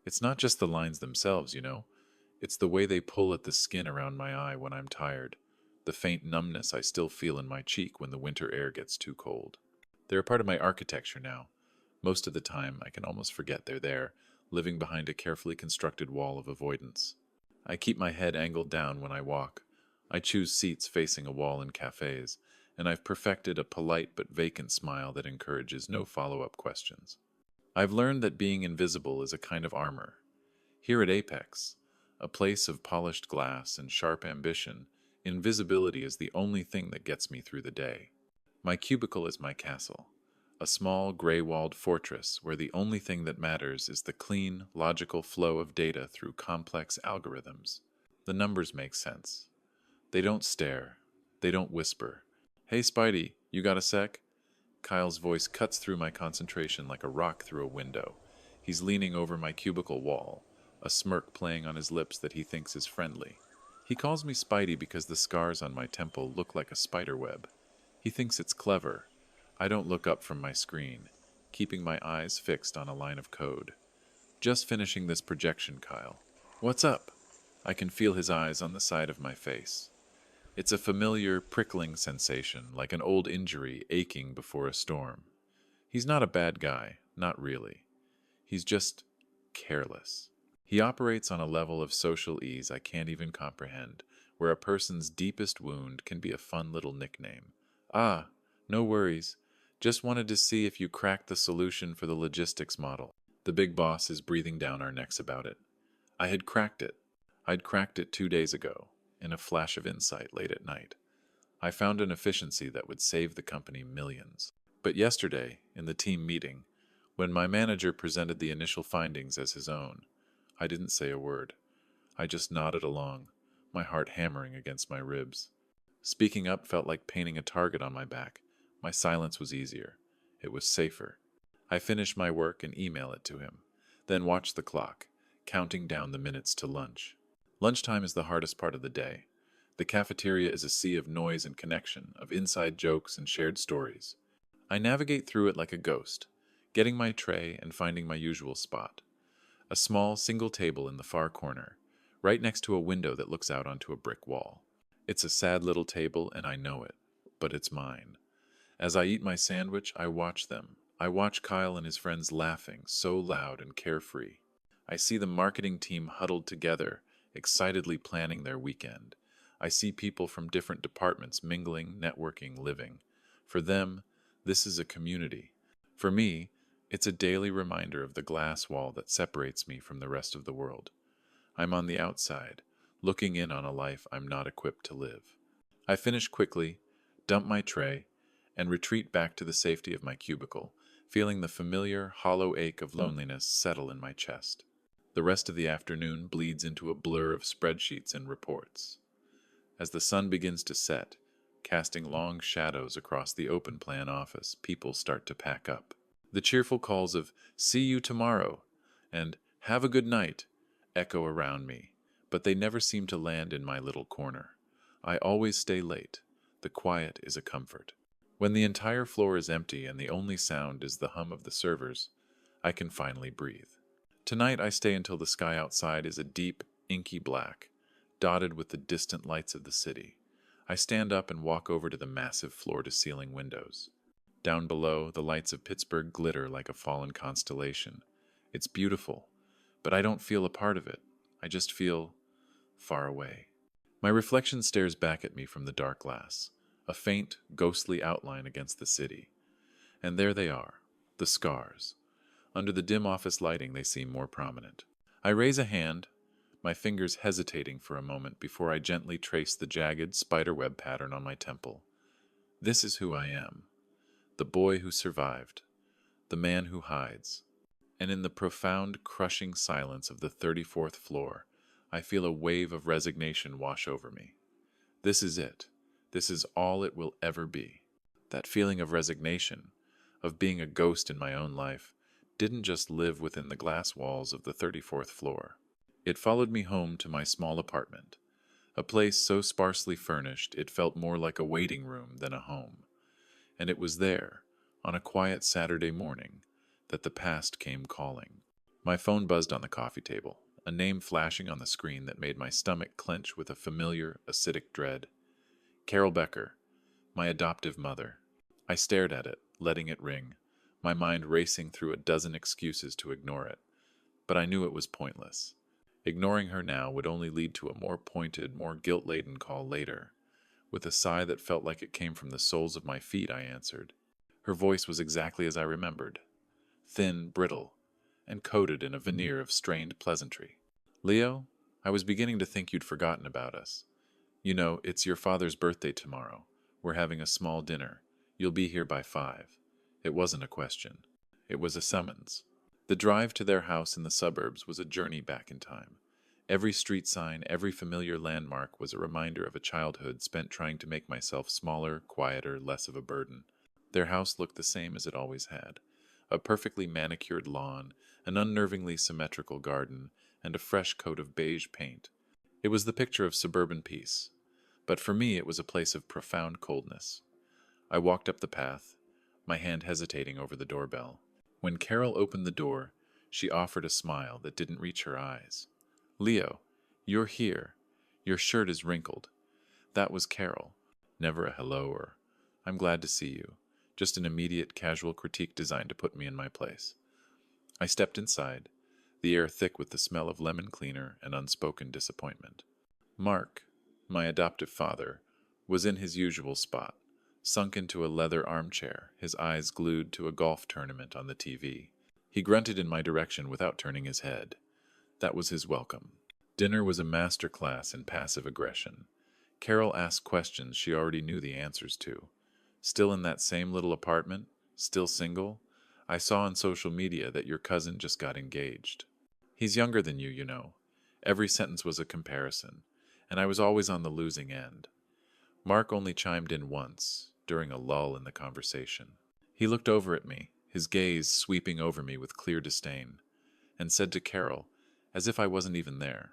It's not just the lines themselves, you know. It's the way they pull at the skin around my eye when I'm tired, the faint numbness I still feel in my cheek when the winter air gets too cold. They're a part of my architecture now. Most of the time, I can almost forget they're there, living behind a carefully constructed wall of avoidance. I keep my head angled down when I walk. I choose seats facing a wall in cafes, and I've perfected a polite but vacant smile that encourages no follow-up questions. I've learned that being invisible is a kind of armor. Here at Apex, a place of polished glass and sharp ambition, invisibility is the only thing that gets me through the day. My cubicle is my castle, a small gray-walled fortress where the only thing that matters is the clean, logical flow of data through complex algorithms. The numbers make sense. They don't stare. They don't whisper. "Hey, Spidey, you got a sec?" Kyle's voice cuts through my concentration like a rock through a window. He's leaning over my cubicle wall, a smirk playing on his lips that he thinks is friendly. He calls me Spidey because the scars on my temple look like a spider web. He thinks it's clever. I don't look up from my screen, keeping my eyes fixed on a line of code. "Just finishing this projection, Kyle." "What's up?" I can feel his eyes on the side of my face. It's a familiar, prickling sensation, like an old injury aching before a storm. He's not a bad guy, not really. He's just careless. He operates on a level of social ease I can't even comprehend, where a person's deepest wound can be a fun little nickname. "Ah, no worries. Just wanted to see if you cracked the solution for the logistics model." The big boss is breathing down our necks about it. I had cracked it. I'd cracked it 2 days ago, in a flash of insight late at night. I found an efficiency that would save the company millions. But yesterday, in the team meeting, when my manager presented the initial findings as his own, I didn't say a word. I just nodded along, my heart hammering against my ribs. Speaking up felt like painting a target on my back. My silence was easier. It was safer. I finish my work and email it to him, then watch the clock, counting down the minutes to lunch. Lunchtime is the hardest part of the day. The cafeteria is a sea of noise and connection, of inside jokes and shared stories. I navigate through it like a ghost, getting my tray and finding my usual spot. A small, single table in the far corner, right next to a window that looks out onto a brick wall. It's a sad little table, and I know it, but it's mine. As I eat my sandwich, I watch them. I watch Kyle and his friends laughing, so loud and carefree. I see the marketing team huddled together, excitedly planning their weekend. I see people from different departments mingling, networking, living. For them, this is a community. For me, it's a daily reminder of the glass wall that separates me from the rest of the world. I'm on the outside, looking in on a life I'm not equipped to live. I finish quickly, dump my tray, and retreat back to the safety of my cubicle, feeling the familiar, hollow ache of loneliness settle in my chest. The rest of the afternoon bleeds into a blur of spreadsheets and reports. As the sun begins to set, casting long shadows across the open plan office, people start to pack up. The cheerful calls of "see you tomorrow" and "have a good night" echo around me, but they never seem to land in my little corner. I always stay late. The quiet is a comfort. When the entire floor is empty and the only sound is the hum of the servers, I can finally breathe. Tonight I stay until the sky outside is a deep, inky black, dotted with the distant lights of the city. I stand up and walk over to the massive floor-to-ceiling windows. Down below, the lights of Pittsburgh glitter like a fallen constellation. It's beautiful, but I don't feel a part of it. I just feel far away. My reflection stares back at me from the dark glass, a faint, ghostly outline against the city. And there they are, the scars. Under the dim office lighting, they seem more prominent. I raise a hand, my fingers hesitating for a moment before I gently trace the jagged spiderweb pattern on my temple. This is who I am. The boy who survived. The man who hides. And in the profound, crushing silence of the 34th floor, I feel a wave of resignation wash over me. This is it. This is all it will ever be. That feeling of resignation, of being a ghost in my own life, didn't just live within the glass walls of the 34th floor. It followed me home to my small apartment, a place so sparsely furnished it felt more like a waiting room than a home. And it was there, on a quiet Saturday morning, that the past came calling. My phone buzzed on the coffee table, a name flashing on the screen that made my stomach clench with a familiar, acidic dread. Carol Becker, my adoptive mother. I stared at it, letting it ring, my mind racing through a dozen excuses to ignore it. But I knew it was pointless. Ignoring her now would only lead to a more pointed, more guilt-laden call later. With a sigh that felt like it came from the soles of my feet, I answered. Her voice was exactly as I remembered. Thin, brittle, and coated in a veneer of strained pleasantry. Leo, I was beginning to think you'd forgotten about us. You know, it's your father's birthday tomorrow. We're having a small dinner. You'll be here by 5. It wasn't a question. It was a summons. The drive to their house in the suburbs was a journey back in time. Every street sign, every familiar landmark was a reminder of a childhood spent trying to make myself smaller, quieter, less of a burden. Their house looked the same as it always had. A perfectly manicured lawn, an unnervingly symmetrical garden, and a fresh coat of beige paint. It was the picture of suburban peace. But for me it was a place of profound coldness. I walked up the path, my hand hesitating over the doorbell. When Carol opened the door, she offered a smile that didn't reach her eyes. Leo, you're here. Your shirt is wrinkled. That was Carol. Never a hello or, I'm glad to see you. Just an immediate, casual critique designed to put me in my place. I stepped inside, the air thick with the smell of lemon cleaner and unspoken disappointment. Mark, my adoptive father, was in his usual spot, sunk into a leather armchair, his eyes glued to a golf tournament on the TV. He grunted in my direction without turning his head. That was his welcome. Dinner was a master class in passive aggression. Carol asked questions she already knew the answers to. Still in that same little apartment? Still single? I saw on social media that your cousin just got engaged. He's younger than you know. Every sentence was a comparison, and I was always on the losing end. Mark only chimed in once, during a lull in the conversation. He looked over at me, his gaze sweeping over me with clear disdain, and said to Carol, as if I wasn't even there,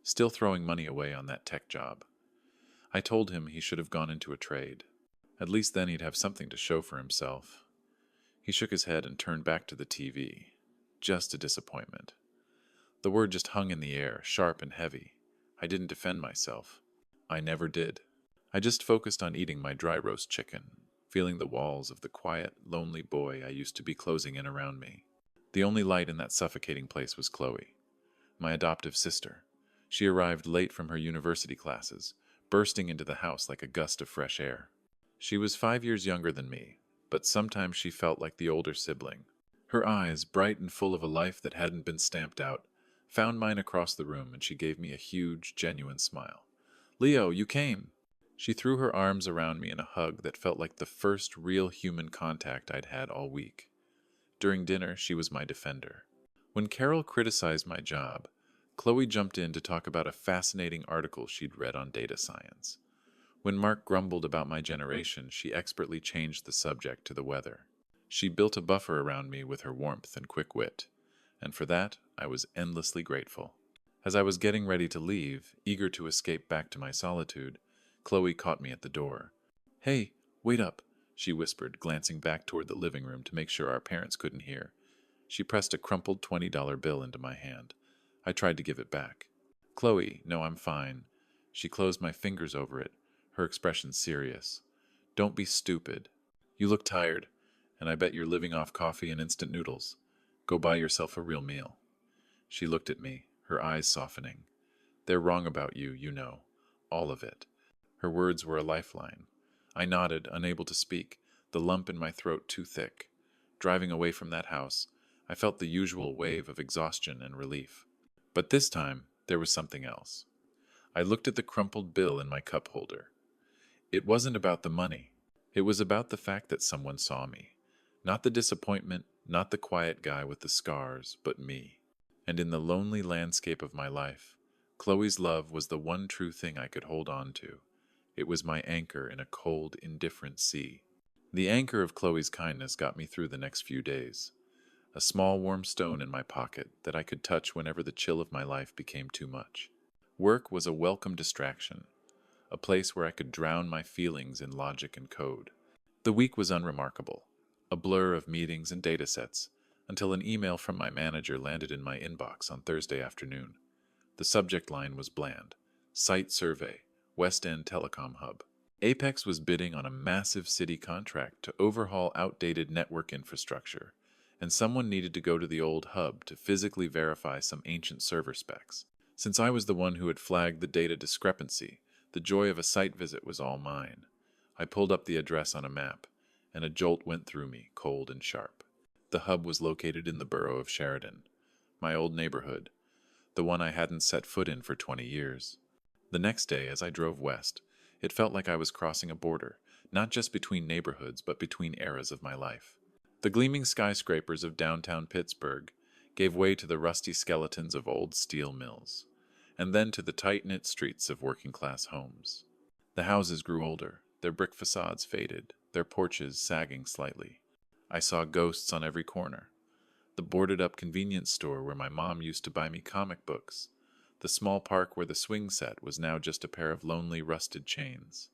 still throwing money away on that tech job. I told him he should have gone into a trade. At least then he'd have something to show for himself. He shook his head and turned back to the TV. Just a disappointment. The word just hung in the air, sharp and heavy. I didn't defend myself. I never did. I just focused on eating my dry roast chicken, feeling the walls of the quiet, lonely boy I used to be closing in around me. The only light in that suffocating place was Chloe, my adoptive sister. She arrived late from her university classes, bursting into the house like a gust of fresh air. She was 5 years younger than me, but sometimes she felt like the older sibling. Her eyes, bright and full of a life that hadn't been stamped out, found mine across the room, and she gave me a huge, genuine smile. "Leo, you came!" She threw her arms around me in a hug that felt like the first real human contact I'd had all week. During dinner, she was my defender. When Carol criticized my job, Chloe jumped in to talk about a fascinating article she'd read on data science. When Mark grumbled about my generation, she expertly changed the subject to the weather. She built a buffer around me with her warmth and quick wit, and for that I was endlessly grateful. As I was getting ready to leave, eager to escape back to my solitude, Chloe caught me at the door. "Hey, wait up," she whispered, glancing back toward the living room to make sure our parents couldn't hear. She pressed a crumpled $20 bill into my hand. I tried to give it back. "Chloe, no, I'm fine." She closed my fingers over it, her expression serious. "Don't be stupid. You look tired, and I bet you're living off coffee and instant noodles. Go buy yourself a real meal." She looked at me, her eyes softening. "They're wrong about you, you know. All of it." Her words were a lifeline. I nodded, unable to speak, the lump in my throat too thick. Driving away from that house, I felt the usual wave of exhaustion and relief. But this time, there was something else. I looked at the crumpled bill in my cup holder. It wasn't about the money. It was about the fact that someone saw me. Not the disappointment, not the quiet guy with the scars, but me. And in the lonely landscape of my life, Chloe's love was the one true thing I could hold on to. It was my anchor in a cold, indifferent sea. The anchor of Chloe's kindness got me through the next few days. A small warm stone in my pocket that I could touch whenever the chill of my life became too much. Work was a welcome distraction, a place where I could drown my feelings in logic and code. The week was unremarkable, a blur of meetings and datasets, until an email from my manager landed in my inbox on Thursday afternoon. The subject line was bland: Site Survey, West End Telecom Hub. Apex was bidding on a massive city contract to overhaul outdated network infrastructure, and someone needed to go to the old hub to physically verify some ancient server specs. Since I was the one who had flagged the data discrepancy, the joy of a site visit was all mine. I pulled up the address on a map, and a jolt went through me, cold and sharp. The hub was located in the borough of Sheridan, my old neighborhood, the one I hadn't set foot in for 20 years. The next day, as I drove west, it felt like I was crossing a border, not just between neighborhoods, but between eras of my life. The gleaming skyscrapers of downtown Pittsburgh gave way to the rusty skeletons of old steel mills, and then to the tight-knit streets of working-class homes. The houses grew older, their brick facades faded, their porches sagging slightly. I saw ghosts on every corner. The boarded-up convenience store where my mom used to buy me comic books. The small park where the swing set was now just a pair of lonely, rusted chains.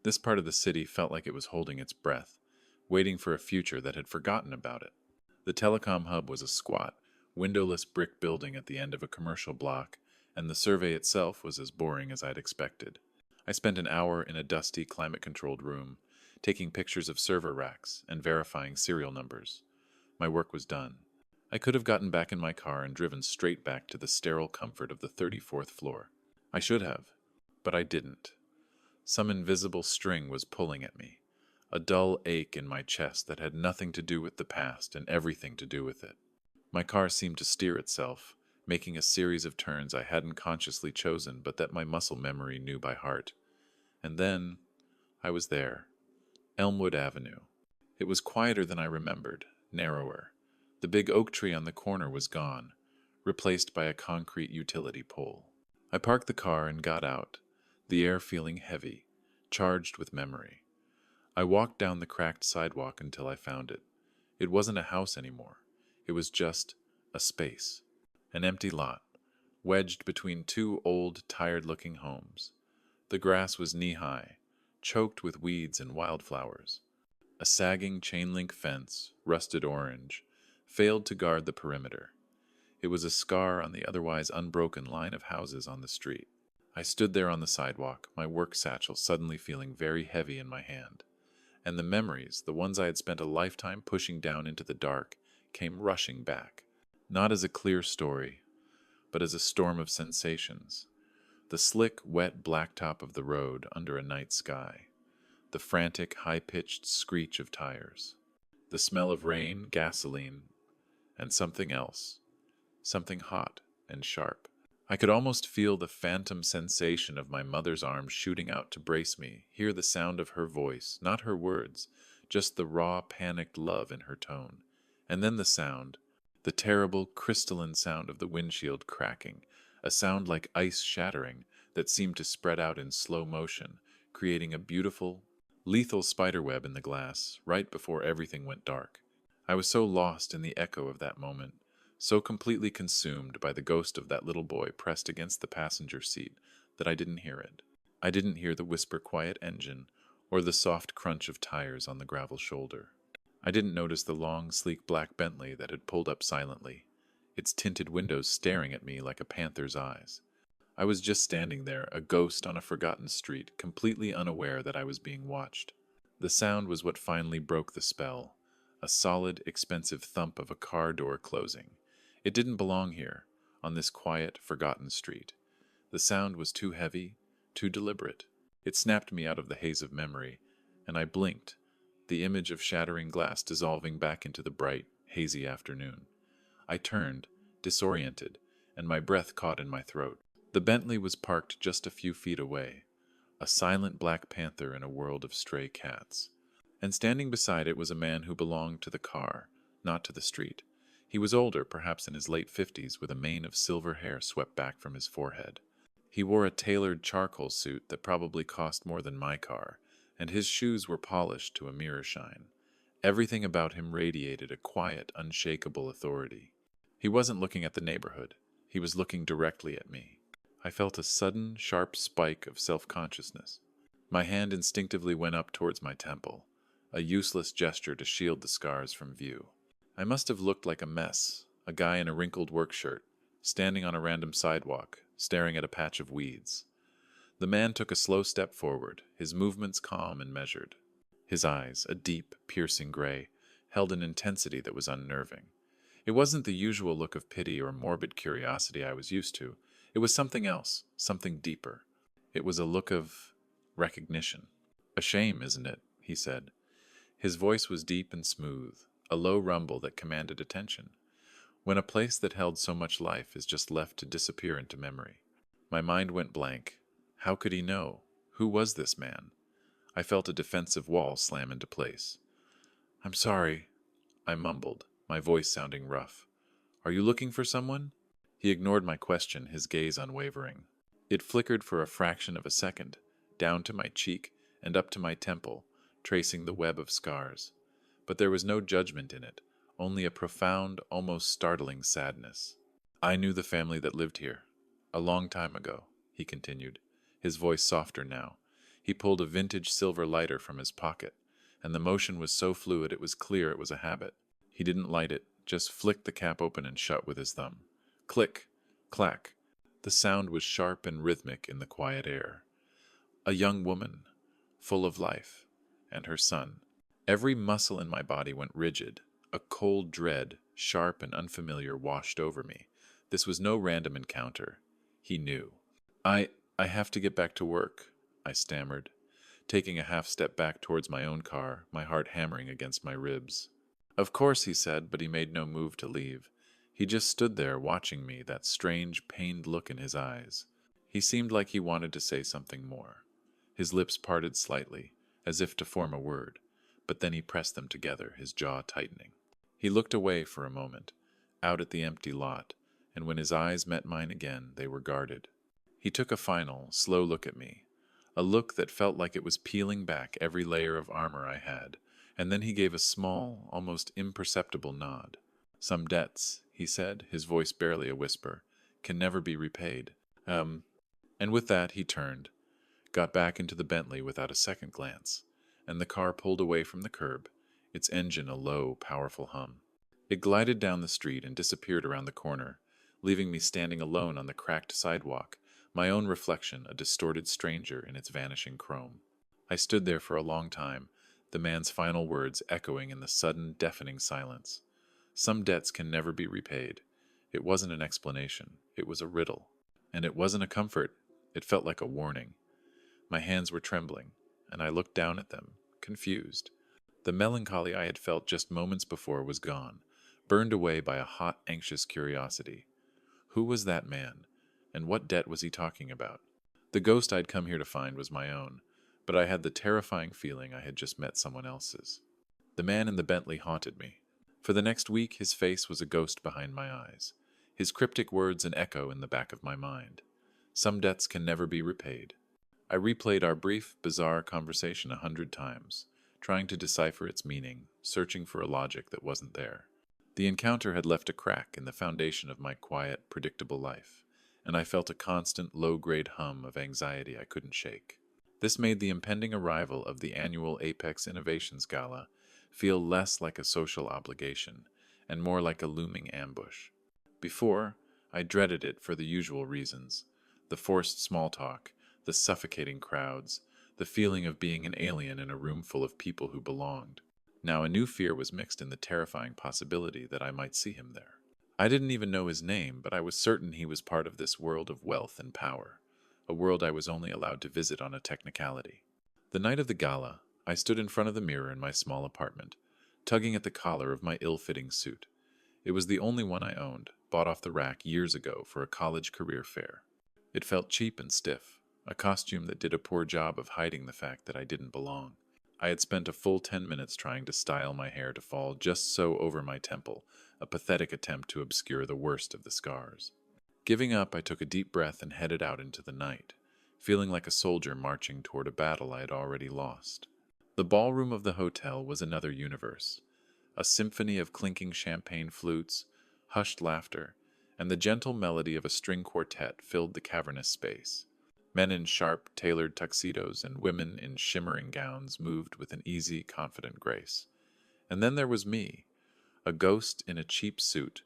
This part of the city felt like it was holding its breath, waiting for a future that had forgotten about it. The telecom hub was a squat, windowless brick building at the end of a commercial block, and the survey itself was as boring as I'd expected. I spent an hour in a dusty, climate-controlled room, taking pictures of server racks and verifying serial numbers. My work was done. I could have gotten back in my car and driven straight back to the sterile comfort of the 34th floor. I should have, but I didn't. Some invisible string was pulling at me, a dull ache in my chest that had nothing to do with the past and everything to do with it. My car seemed to steer itself, making a series of turns I hadn't consciously chosen but that my muscle memory knew by heart. And then, I was there. Elmwood Avenue. It was quieter than I remembered, narrower. The big oak tree on the corner was gone, replaced by a concrete utility pole. I parked the car and got out, the air feeling heavy, charged with memory. I walked down the cracked sidewalk until I found it. It wasn't a house anymore. It was just a space, an empty lot, wedged between two old, tired-looking homes. The grass was knee-high, choked with weeds and wildflowers. A sagging chain-link fence, rusted orange, failed to guard the perimeter. It was a scar on the otherwise unbroken line of houses on the street. I stood there on the sidewalk, my work satchel suddenly feeling very heavy in my hand. And the memories, the ones I had spent a lifetime pushing down into the dark, came rushing back. Not as a clear story, but as a storm of sensations. The slick, wet blacktop of the road under a night sky. The frantic, high-pitched screech of tires. The smell of rain, gasoline, and something else. Something hot and sharp. I could almost feel the phantom sensation of my mother's arms shooting out to brace me, hear the sound of her voice, not her words, just the raw, panicked love in her tone. And then the sound, the terrible, crystalline sound of the windshield cracking, a sound like ice shattering that seemed to spread out in slow motion, creating a beautiful, lethal spiderweb in the glass right before everything went dark. I was so lost in the echo of that moment, so completely consumed by the ghost of that little boy pressed against the passenger seat, that I didn't hear it. I didn't hear the whisper-quiet engine or the soft crunch of tires on the gravel shoulder. I didn't notice the long, sleek black Bentley that had pulled up silently, its tinted windows staring at me like a panther's eyes. I was just standing there, a ghost on a forgotten street, completely unaware that I was being watched. The sound was what finally broke the spell, a solid, expensive thump of a car door closing. It didn't belong here, on this quiet, forgotten street. The sound was too heavy, too deliberate. It snapped me out of the haze of memory, and I blinked, the image of shattering glass dissolving back into the bright, hazy afternoon. I turned, disoriented, and my breath caught in my throat. The Bentley was parked just a few feet away, a silent black panther in a world of stray cats. And standing beside it was a man who belonged to the car, not to the street. He was older, perhaps in his late 50s, with a mane of silver hair swept back from his forehead. He wore a tailored charcoal suit that probably cost more than my car, and his shoes were polished to a mirror shine. Everything about him radiated a quiet, unshakable authority. He wasn't looking at the neighborhood. He was looking directly at me. I felt a sudden, sharp spike of self-consciousness. My hand instinctively went up towards my temple, a useless gesture to shield the scars from view. I must have looked like a mess, a guy in a wrinkled work shirt, standing on a random sidewalk, staring at a patch of weeds. The man took a slow step forward, his movements calm and measured. His eyes, a deep, piercing gray, held an intensity that was unnerving. It wasn't the usual look of pity or morbid curiosity I was used to. It was something else, something deeper. It was a look of recognition. "A shame, isn't it?" he said. His voice was deep and smooth, a low rumble that commanded attention. When a place that held so much life is just left to disappear into memory. My mind went blank. How could he know? Who was this man? I felt a defensive wall slam into place. "I'm sorry," I mumbled, my voice sounding rough. "Are you looking for someone?" He ignored my question, his gaze unwavering. It flickered for a fraction of a second, down to my cheek and up to my temple, tracing the web of scars. But there was no judgment in it, only a profound, almost startling sadness. "I knew the family that lived here. A long time ago," he continued, his voice softer now. He pulled a vintage silver lighter from his pocket, and the motion was so fluid it was clear it was a habit. He didn't light it, just flicked the cap open and shut with his thumb. Click, clack. The sound was sharp and rhythmic in the quiet air. A young woman, full of life, and her son. Every muscle in my body went rigid. A cold dread, sharp and unfamiliar, washed over me. This was no random encounter. He knew. I have to get back to work," I stammered, taking a half step back towards my own car, my heart hammering against my ribs. "Of course," he said, but he made no move to leave. He just stood there watching me, that strange, pained look in his eyes. He seemed like he wanted to say something more. His lips parted slightly, as if to form a word, but then he pressed them together, his jaw tightening. He looked away for a moment, out at the empty lot, and when his eyes met mine again, they were guarded. He took a final, slow look at me, a look that felt like it was peeling back every layer of armor I had, and then he gave a small, almost imperceptible nod. "Some debts," he said, his voice barely a whisper, "can never be repaid. And with that he turned, got back into the Bentley without a second glance, and the car pulled away from the curb, its engine a low, powerful hum. It glided down the street and disappeared around the corner, leaving me standing alone on the cracked sidewalk, my own reflection a distorted stranger in its vanishing chrome. I stood there for a long time, the man's final words echoing in the sudden, deafening silence. Some debts can never be repaid. It wasn't an explanation. It was a riddle. And it wasn't a comfort. It felt like a warning. My hands were trembling, and I looked down at them, confused. The melancholy I had felt just moments before was gone, burned away by a hot, anxious curiosity. Who was that man, and what debt was he talking about? The ghost I'd come here to find was my own, but I had the terrifying feeling I had just met someone else's. The man in the Bentley haunted me. For the next week, his face was a ghost behind my eyes, his cryptic words an echo in the back of my mind. Some debts can never be repaid. I replayed our brief, bizarre conversation 100 times, trying to decipher its meaning, searching for a logic that wasn't there. The encounter had left a crack in the foundation of my quiet, predictable life, and I felt a constant, low-grade hum of anxiety I couldn't shake. This made the impending arrival of the annual Apex Innovations Gala feel less like a social obligation and more like a looming ambush. Before, I dreaded it for the usual reasons: the forced small talk, the suffocating crowds, the feeling of being an alien in a room full of people who belonged. Now a new fear was mixed in the terrifying possibility that I might see him there. I didn't even know his name, but I was certain he was part of this world of wealth and power, a world I was only allowed to visit on a technicality. The night of the gala, I stood in front of the mirror in my small apartment, tugging at the collar of my ill-fitting suit. It was the only one I owned, bought off the rack years ago for a college career fair. It felt cheap and stiff, a costume that did a poor job of hiding the fact that I didn't belong. I had spent a full 10 minutes trying to style my hair to fall just so over my temple, a pathetic attempt to obscure the worst of the scars. Giving up, I took a deep breath and headed out into the night, feeling like a soldier marching toward a battle I had already lost. The ballroom of the hotel was another universe. A symphony of clinking champagne flutes, hushed laughter, and the gentle melody of a string quartet filled the cavernous space. Men in sharp, tailored tuxedos and women in shimmering gowns moved with an easy, confident grace. And then there was me, a ghost in a cheap suit,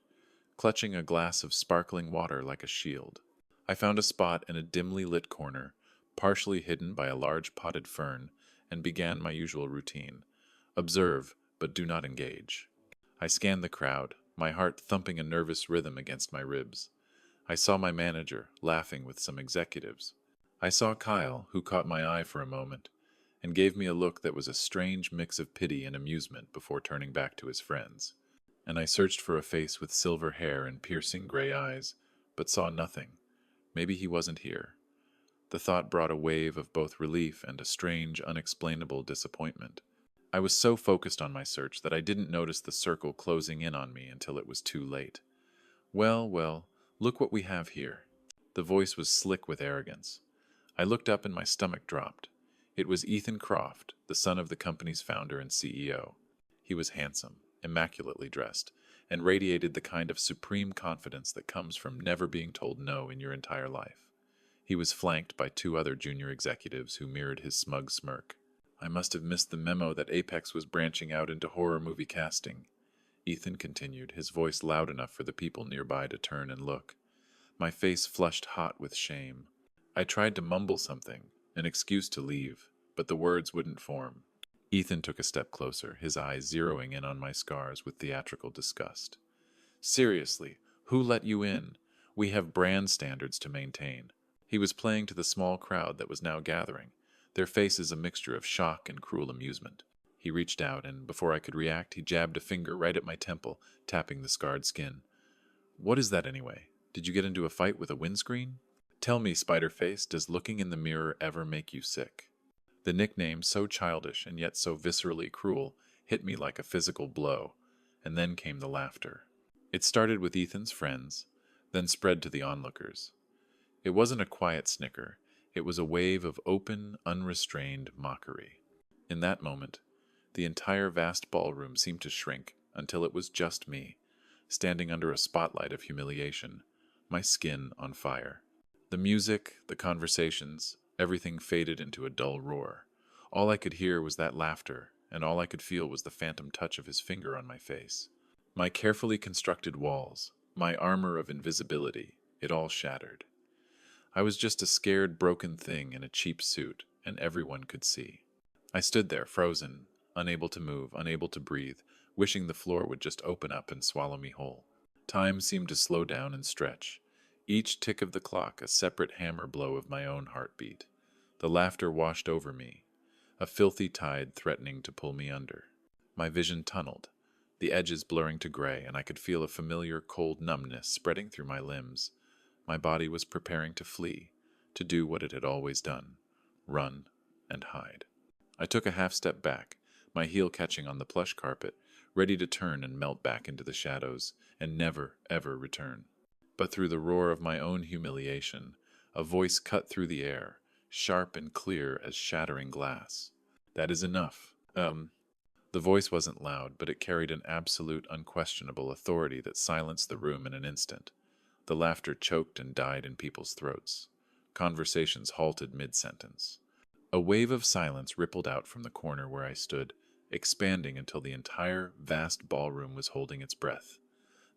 clutching a glass of sparkling water like a shield. I found a spot in a dimly lit corner, partially hidden by a large potted fern, and began my usual routine. Observe, but do not engage. I scanned the crowd, my heart thumping a nervous rhythm against my ribs. I saw my manager, laughing with some executives. I saw Kyle, who caught my eye for a moment, and gave me a look that was a strange mix of pity and amusement before turning back to his friends. And I searched for a face with silver hair and piercing gray eyes, but saw nothing. Maybe he wasn't here. The thought brought a wave of both relief and a strange, unexplainable disappointment. I was so focused on my search that I didn't notice the circle closing in on me until it was too late. Well, well, look what we have here. The voice was slick with arrogance. I looked up and my stomach dropped. It was Ethan Croft, the son of the company's founder and CEO. He was handsome, immaculately dressed, and radiated the kind of supreme confidence that comes from never being told no in your entire life. He was flanked by two other junior executives who mirrored his smug smirk. I must have missed the memo that Apex was branching out into horror movie casting. Ethan continued, his voice loud enough for the people nearby to turn and look. My face flushed hot with shame. I tried to mumble something, an excuse to leave, but the words wouldn't form. Ethan took a step closer, his eyes zeroing in on my scars with theatrical disgust. Seriously, who let you in? We have brand standards to maintain. He was playing to the small crowd that was now gathering, their faces a mixture of shock and cruel amusement. He reached out, and before I could react, he jabbed a finger right at my temple, tapping the scarred skin. What is that anyway? Did you get into a fight with a windscreen? Tell me, Spider-Face, does looking in the mirror ever make you sick? The nickname, so childish and yet so viscerally cruel, hit me like a physical blow, and then came the laughter. It started with Ethan's friends, then spread to the onlookers. It wasn't a quiet snicker, it was a wave of open, unrestrained mockery. In that moment, the entire vast ballroom seemed to shrink until it was just me, standing under a spotlight of humiliation, my skin on fire. The music, the conversations, everything faded into a dull roar. All I could hear was that laughter, and all I could feel was the phantom touch of his finger on my face. My carefully constructed walls, my armor of invisibility, it all shattered. I was just a scared, broken thing in a cheap suit, and everyone could see. I stood there, frozen, unable to move, unable to breathe, wishing the floor would just open up and swallow me whole. Time seemed to slow down and stretch, each tick of the clock a separate hammer blow of my own heartbeat. The laughter washed over me, a filthy tide threatening to pull me under. My vision tunneled, the edges blurring to gray, and I could feel a familiar cold numbness spreading through my limbs. My body was preparing to flee, to do what it had always done, run and hide. I took a half step back, my heel catching on the plush carpet, ready to turn and melt back into the shadows, and never, ever return. But through the roar of my own humiliation, a voice cut through the air, sharp and clear as shattering glass. That is enough. The voice wasn't loud, but it carried an absolute, unquestionable authority that silenced the room in an instant. The laughter choked and died in people's throats. Conversations halted mid-sentence. A wave of silence rippled out from the corner where I stood, expanding until the entire vast ballroom was holding its breath.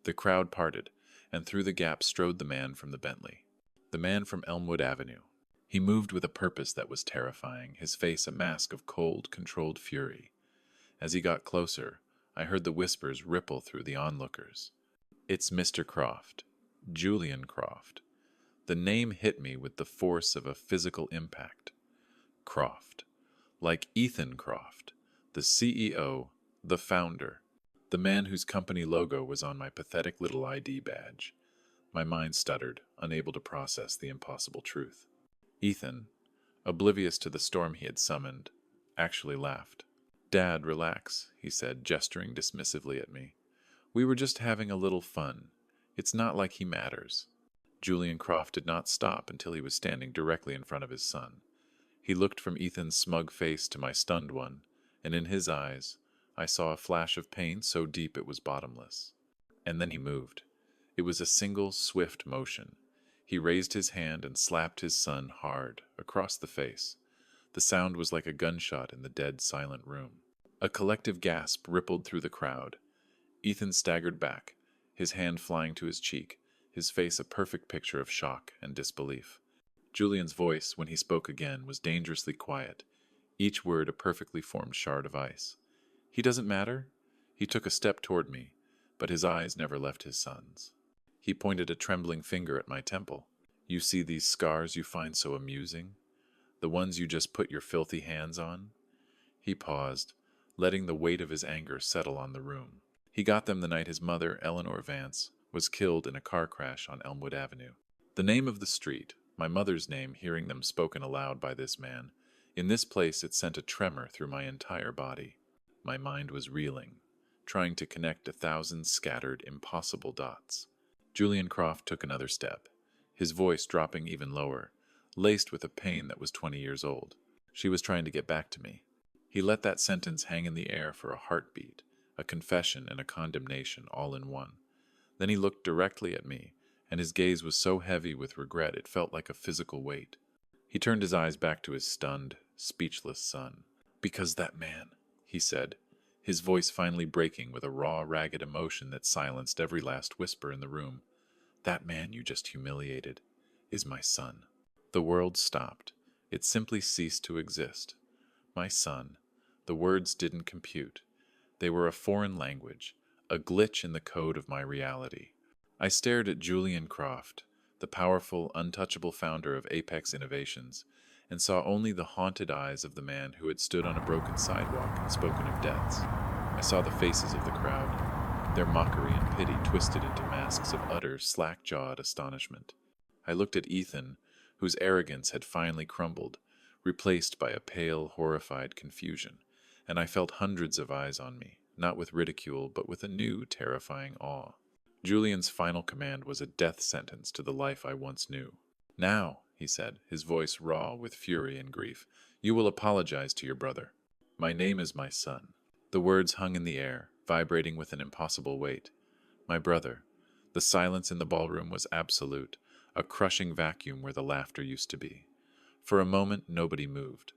The crowd parted, and through the gap strode the man from the Bentley. The man from Elmwood Avenue. He moved with a purpose that was terrifying, his face a mask of cold, controlled fury. As he got closer, I heard the whispers ripple through the onlookers. It's Mr. Croft. Julian Croft. The name hit me with the force of a physical impact. Croft. Like Ethan Croft, the CEO, the founder, the man whose company logo was on my pathetic little ID badge. My mind stuttered, unable to process the impossible truth. Ethan, oblivious to the storm he had summoned, actually laughed. "Dad, relax," he said, gesturing dismissively at me. "We were just having a little fun. It's not like he matters." Julian Croft did not stop until he was standing directly in front of his son. He looked from Ethan's smug face to my stunned one, and in his eyes, I saw a flash of pain so deep it was bottomless. And then he moved. It was a single, swift motion. He raised his hand and slapped his son hard, across the face. The sound was like a gunshot in the dead, silent room. A collective gasp rippled through the crowd. Ethan staggered back, his hand flying to his cheek, his face a perfect picture of shock and disbelief. Julian's voice, when he spoke again, was dangerously quiet, each word a perfectly formed shard of ice. "He doesn't matter?" He took a step toward me, but his eyes never left his son's. He pointed a trembling finger at my temple. "You see these scars you find so amusing? The ones you just put your filthy hands on?" He paused, letting the weight of his anger settle on the room. He got them the night his mother, Eleanor Vance, was killed in a car crash on Elmwood Avenue. The name of the street, my mother's name, hearing them spoken aloud by this man, in this place it sent a tremor through my entire body. My mind was reeling, trying to connect 1,000 scattered, impossible dots. Julian Croft took another step, his voice dropping even lower, laced with a pain that was 20 years old. "She was trying to get back to me." He let that sentence hang in the air for a heartbeat, a confession and a condemnation all in one. Then he looked directly at me, and his gaze was so heavy with regret it felt like a physical weight. He turned his eyes back to his stunned, speechless son. "Because that man," he said, his voice finally breaking with a raw, ragged emotion that silenced every last whisper in the room. "That man you just humiliated is my son." The world stopped. It simply ceased to exist. My son. The words didn't compute. They were a foreign language, a glitch in the code of my reality. I stared at Julian Croft, the powerful, untouchable founder of Apex Innovations, and saw only the haunted eyes of the man who had stood on a broken sidewalk and spoken of deaths. I saw the faces of the crowd, their mockery and pity twisted into masks of utter, slack-jawed astonishment. I looked at Ethan, whose arrogance had finally crumbled, replaced by a pale, horrified confusion, and I felt hundreds of eyes on me, not with ridicule, but with a new, terrifying awe. Julian's final command was a death sentence to the life I once knew. "Now," he said, his voice raw with fury and grief, "you will apologize to your brother. My name is my son." The words hung in the air, vibrating with an impossible weight. My brother. The silence in the ballroom was absolute, a crushing vacuum where the laughter used to be. For a moment, nobody moved.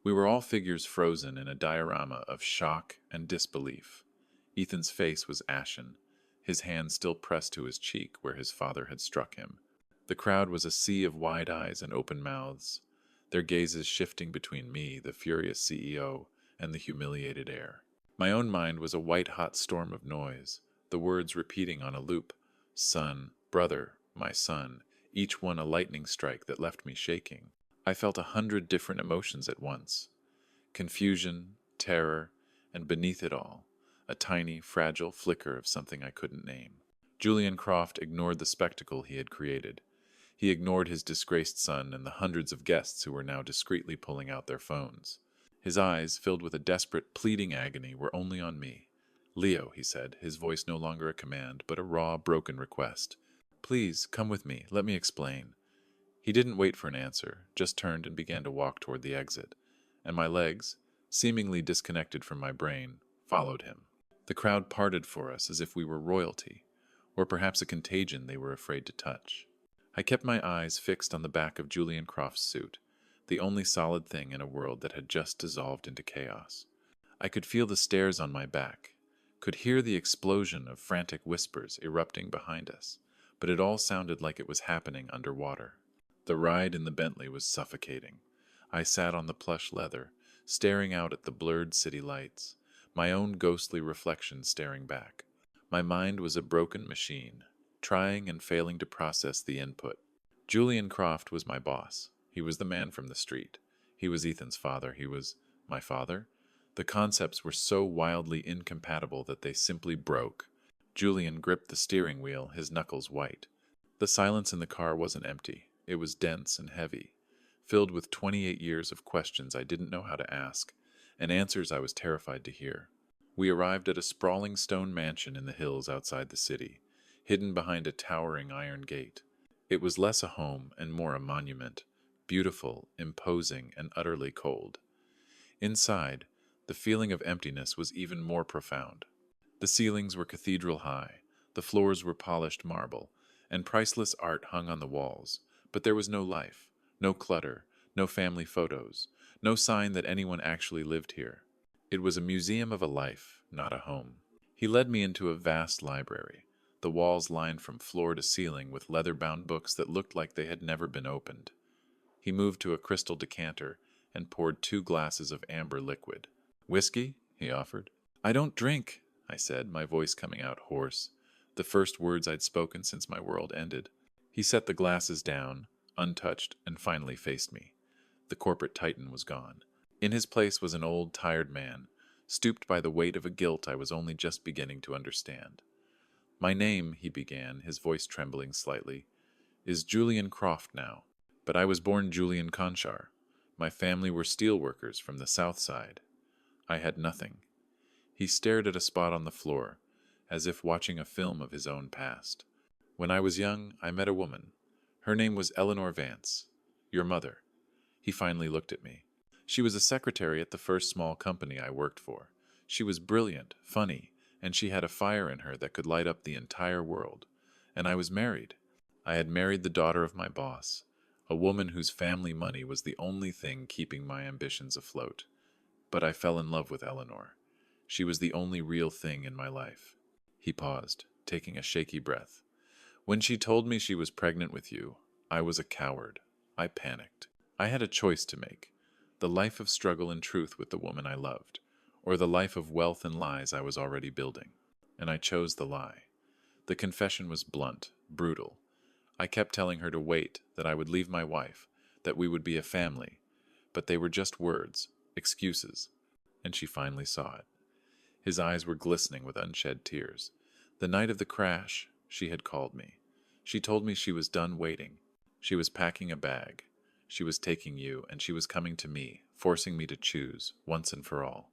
We were all figures frozen in a diorama of shock and disbelief. Ethan's face was ashen, his hand still pressed to his cheek where his father had struck him. The crowd was a sea of wide eyes and open mouths, their gazes shifting between me, the furious CEO, and the humiliated heir. My own mind was a white-hot storm of noise, the words repeating on a loop. Son, brother, my son, each one a lightning strike that left me shaking. I felt 100 different emotions at once. Confusion, terror, and beneath it all, a tiny, fragile flicker of something I couldn't name. Julian Croft ignored the spectacle he had created. He ignored his disgraced son and the hundreds of guests who were now discreetly pulling out their phones. His eyes, filled with a desperate, pleading agony, were only on me. "Leo," he said, his voice no longer a command, but a raw, broken request. "Please, come with me. Let me explain." He didn't wait for an answer, just turned and began to walk toward the exit, and my legs, seemingly disconnected from my brain, followed him. The crowd parted for us as if we were royalty, or perhaps a contagion they were afraid to touch. I kept my eyes fixed on the back of Julian Croft's suit, the only solid thing in a world that had just dissolved into chaos. I could feel the stairs on my back, could hear the explosion of frantic whispers erupting behind us, but it all sounded like it was happening underwater. The ride in the Bentley was suffocating. I sat on the plush leather, staring out at the blurred city lights, my own ghostly reflection staring back. My mind was a broken machine, trying and failing to process the input. Julian Croft was my boss. He was the man from the street. He was Ethan's father. He was my father. The concepts were so wildly incompatible that they simply broke. Julian gripped the steering wheel, his knuckles white. The silence in the car wasn't empty. It was dense and heavy, filled with 28 years of questions I didn't know how to ask, and answers I was terrified to hear. We arrived at a sprawling stone mansion in the hills outside the city, hidden behind a towering iron gate. It was less a home and more a monument, beautiful, imposing, and utterly cold. Inside, the feeling of emptiness was even more profound. The ceilings were cathedral high, the floors were polished marble, and priceless art hung on the walls. But there was no life, no clutter, no family photos, no sign that anyone actually lived here. It was a museum of a life, not a home. He led me into a vast library, the walls lined from floor to ceiling with leather-bound books that looked like they had never been opened. He moved to a crystal decanter and poured 2 glasses of amber liquid. "Whiskey?" he offered. "I don't drink," I said, my voice coming out hoarse, the first words I'd spoken since my world ended. He set the glasses down, untouched, and finally faced me. The corporate titan was gone. In his place was an old, tired man, stooped by the weight of a guilt I was only just beginning to understand. "My name," he began, his voice trembling slightly, "is Julian Croft now, but I was born Julian Conchar. My family were steelworkers from the south side. I had nothing." He stared at a spot on the floor, as if watching a film of his own past. "When I was young, I met a woman. Her name was Eleanor Vance. Your mother." He finally looked at me. "She was a secretary at the first small company I worked for. She was brilliant, funny, and she had a fire in her that could light up the entire world. And I was married. I had married the daughter of my boss, a woman whose family money was the only thing keeping my ambitions afloat. But I fell in love with Eleanor. She was the only real thing in my life." He paused, taking a shaky breath. "When she told me she was pregnant with you, I was a coward. I panicked. I had a choice to make: the life of struggle and truth with the woman I loved, or the life of wealth and lies I was already building. And I chose the lie. The confession was blunt, brutal. I kept telling her to wait, that I would leave my wife, that we would be a family. But they were just words, excuses. And she finally saw it." His eyes were glistening with unshed tears. "The night of the crash, she had called me. She told me she was done waiting. She was packing a bag. She was taking you, and she was coming to me, forcing me to choose, once and for all.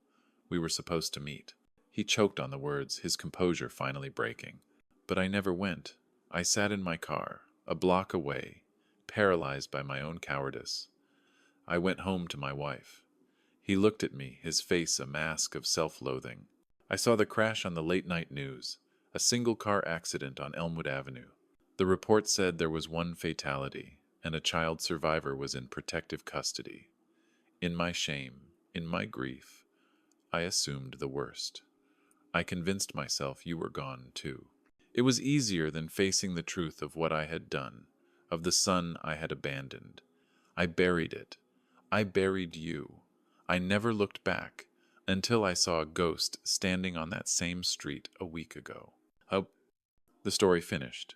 We were supposed to meet." He choked on the words, his composure finally breaking. "But I never went. I sat in my car, a block away, paralyzed by my own cowardice. I went home to my wife." He looked at me, his face a mask of self-loathing. "I saw the crash on the late-night news, a single-car accident on Elmwood Avenue. The report said there was 1 fatality, and a child survivor was in protective custody. In my shame, in my grief, I assumed the worst. I convinced myself you were gone, too. It was easier than facing the truth of what I had done, of the son I had abandoned. I buried it. I buried you. I never looked back, until I saw a ghost standing on that same street a week ago." The story finished,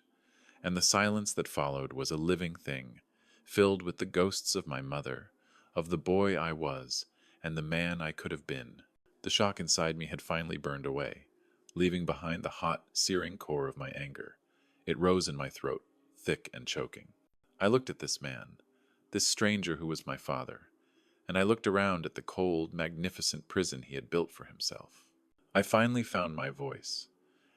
and the silence that followed was a living thing, filled with the ghosts of my mother, of the boy I was, and the man I could have been. The shock inside me had finally burned away, leaving behind the hot, searing core of my anger. It rose in my throat, thick and choking. I looked at this man, this stranger who was my father, and I looked around at the cold, magnificent prison he had built for himself. I finally found my voice,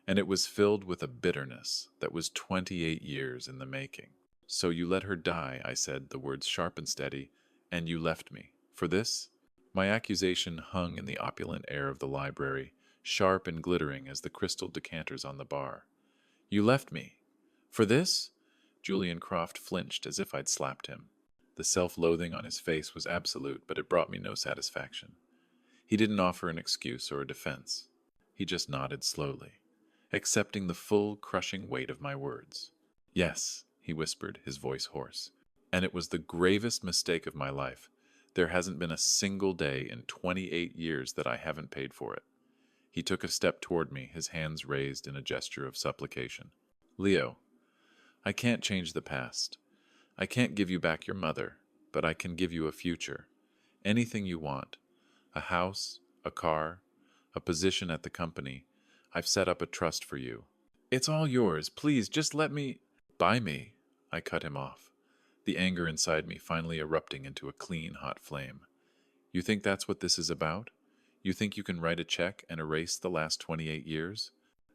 and it was filled with a bitterness that was 28 years in the making. "So you let her die," I said, the words sharp and steady, "and you left me. For this?" My accusation hung in the opulent air of the library, sharp and glittering as the crystal decanters on the bar. "You left me. For this?" Julian Croft flinched as if I'd slapped him. The self-loathing on his face was absolute, but it brought me no satisfaction. He didn't offer an excuse or a defense. He just nodded slowly, accepting the full, crushing weight of my words. "Yes," he whispered, his voice hoarse. "And it was the gravest mistake of my life. There hasn't been a single day in 28 years that I haven't paid for it." He took a step toward me, his hands raised in a gesture of supplication. "Leo, I can't change the past. I can't give you back your mother, but I can give you a future. Anything you want. A house, a car, a position at the company. I've set up a trust for you. It's all yours. Please, just let me—" "Buy me," I cut him off, the anger inside me finally erupting into a clean, hot flame. "You think that's what this is about? You think you can write a check and erase the last 28 years?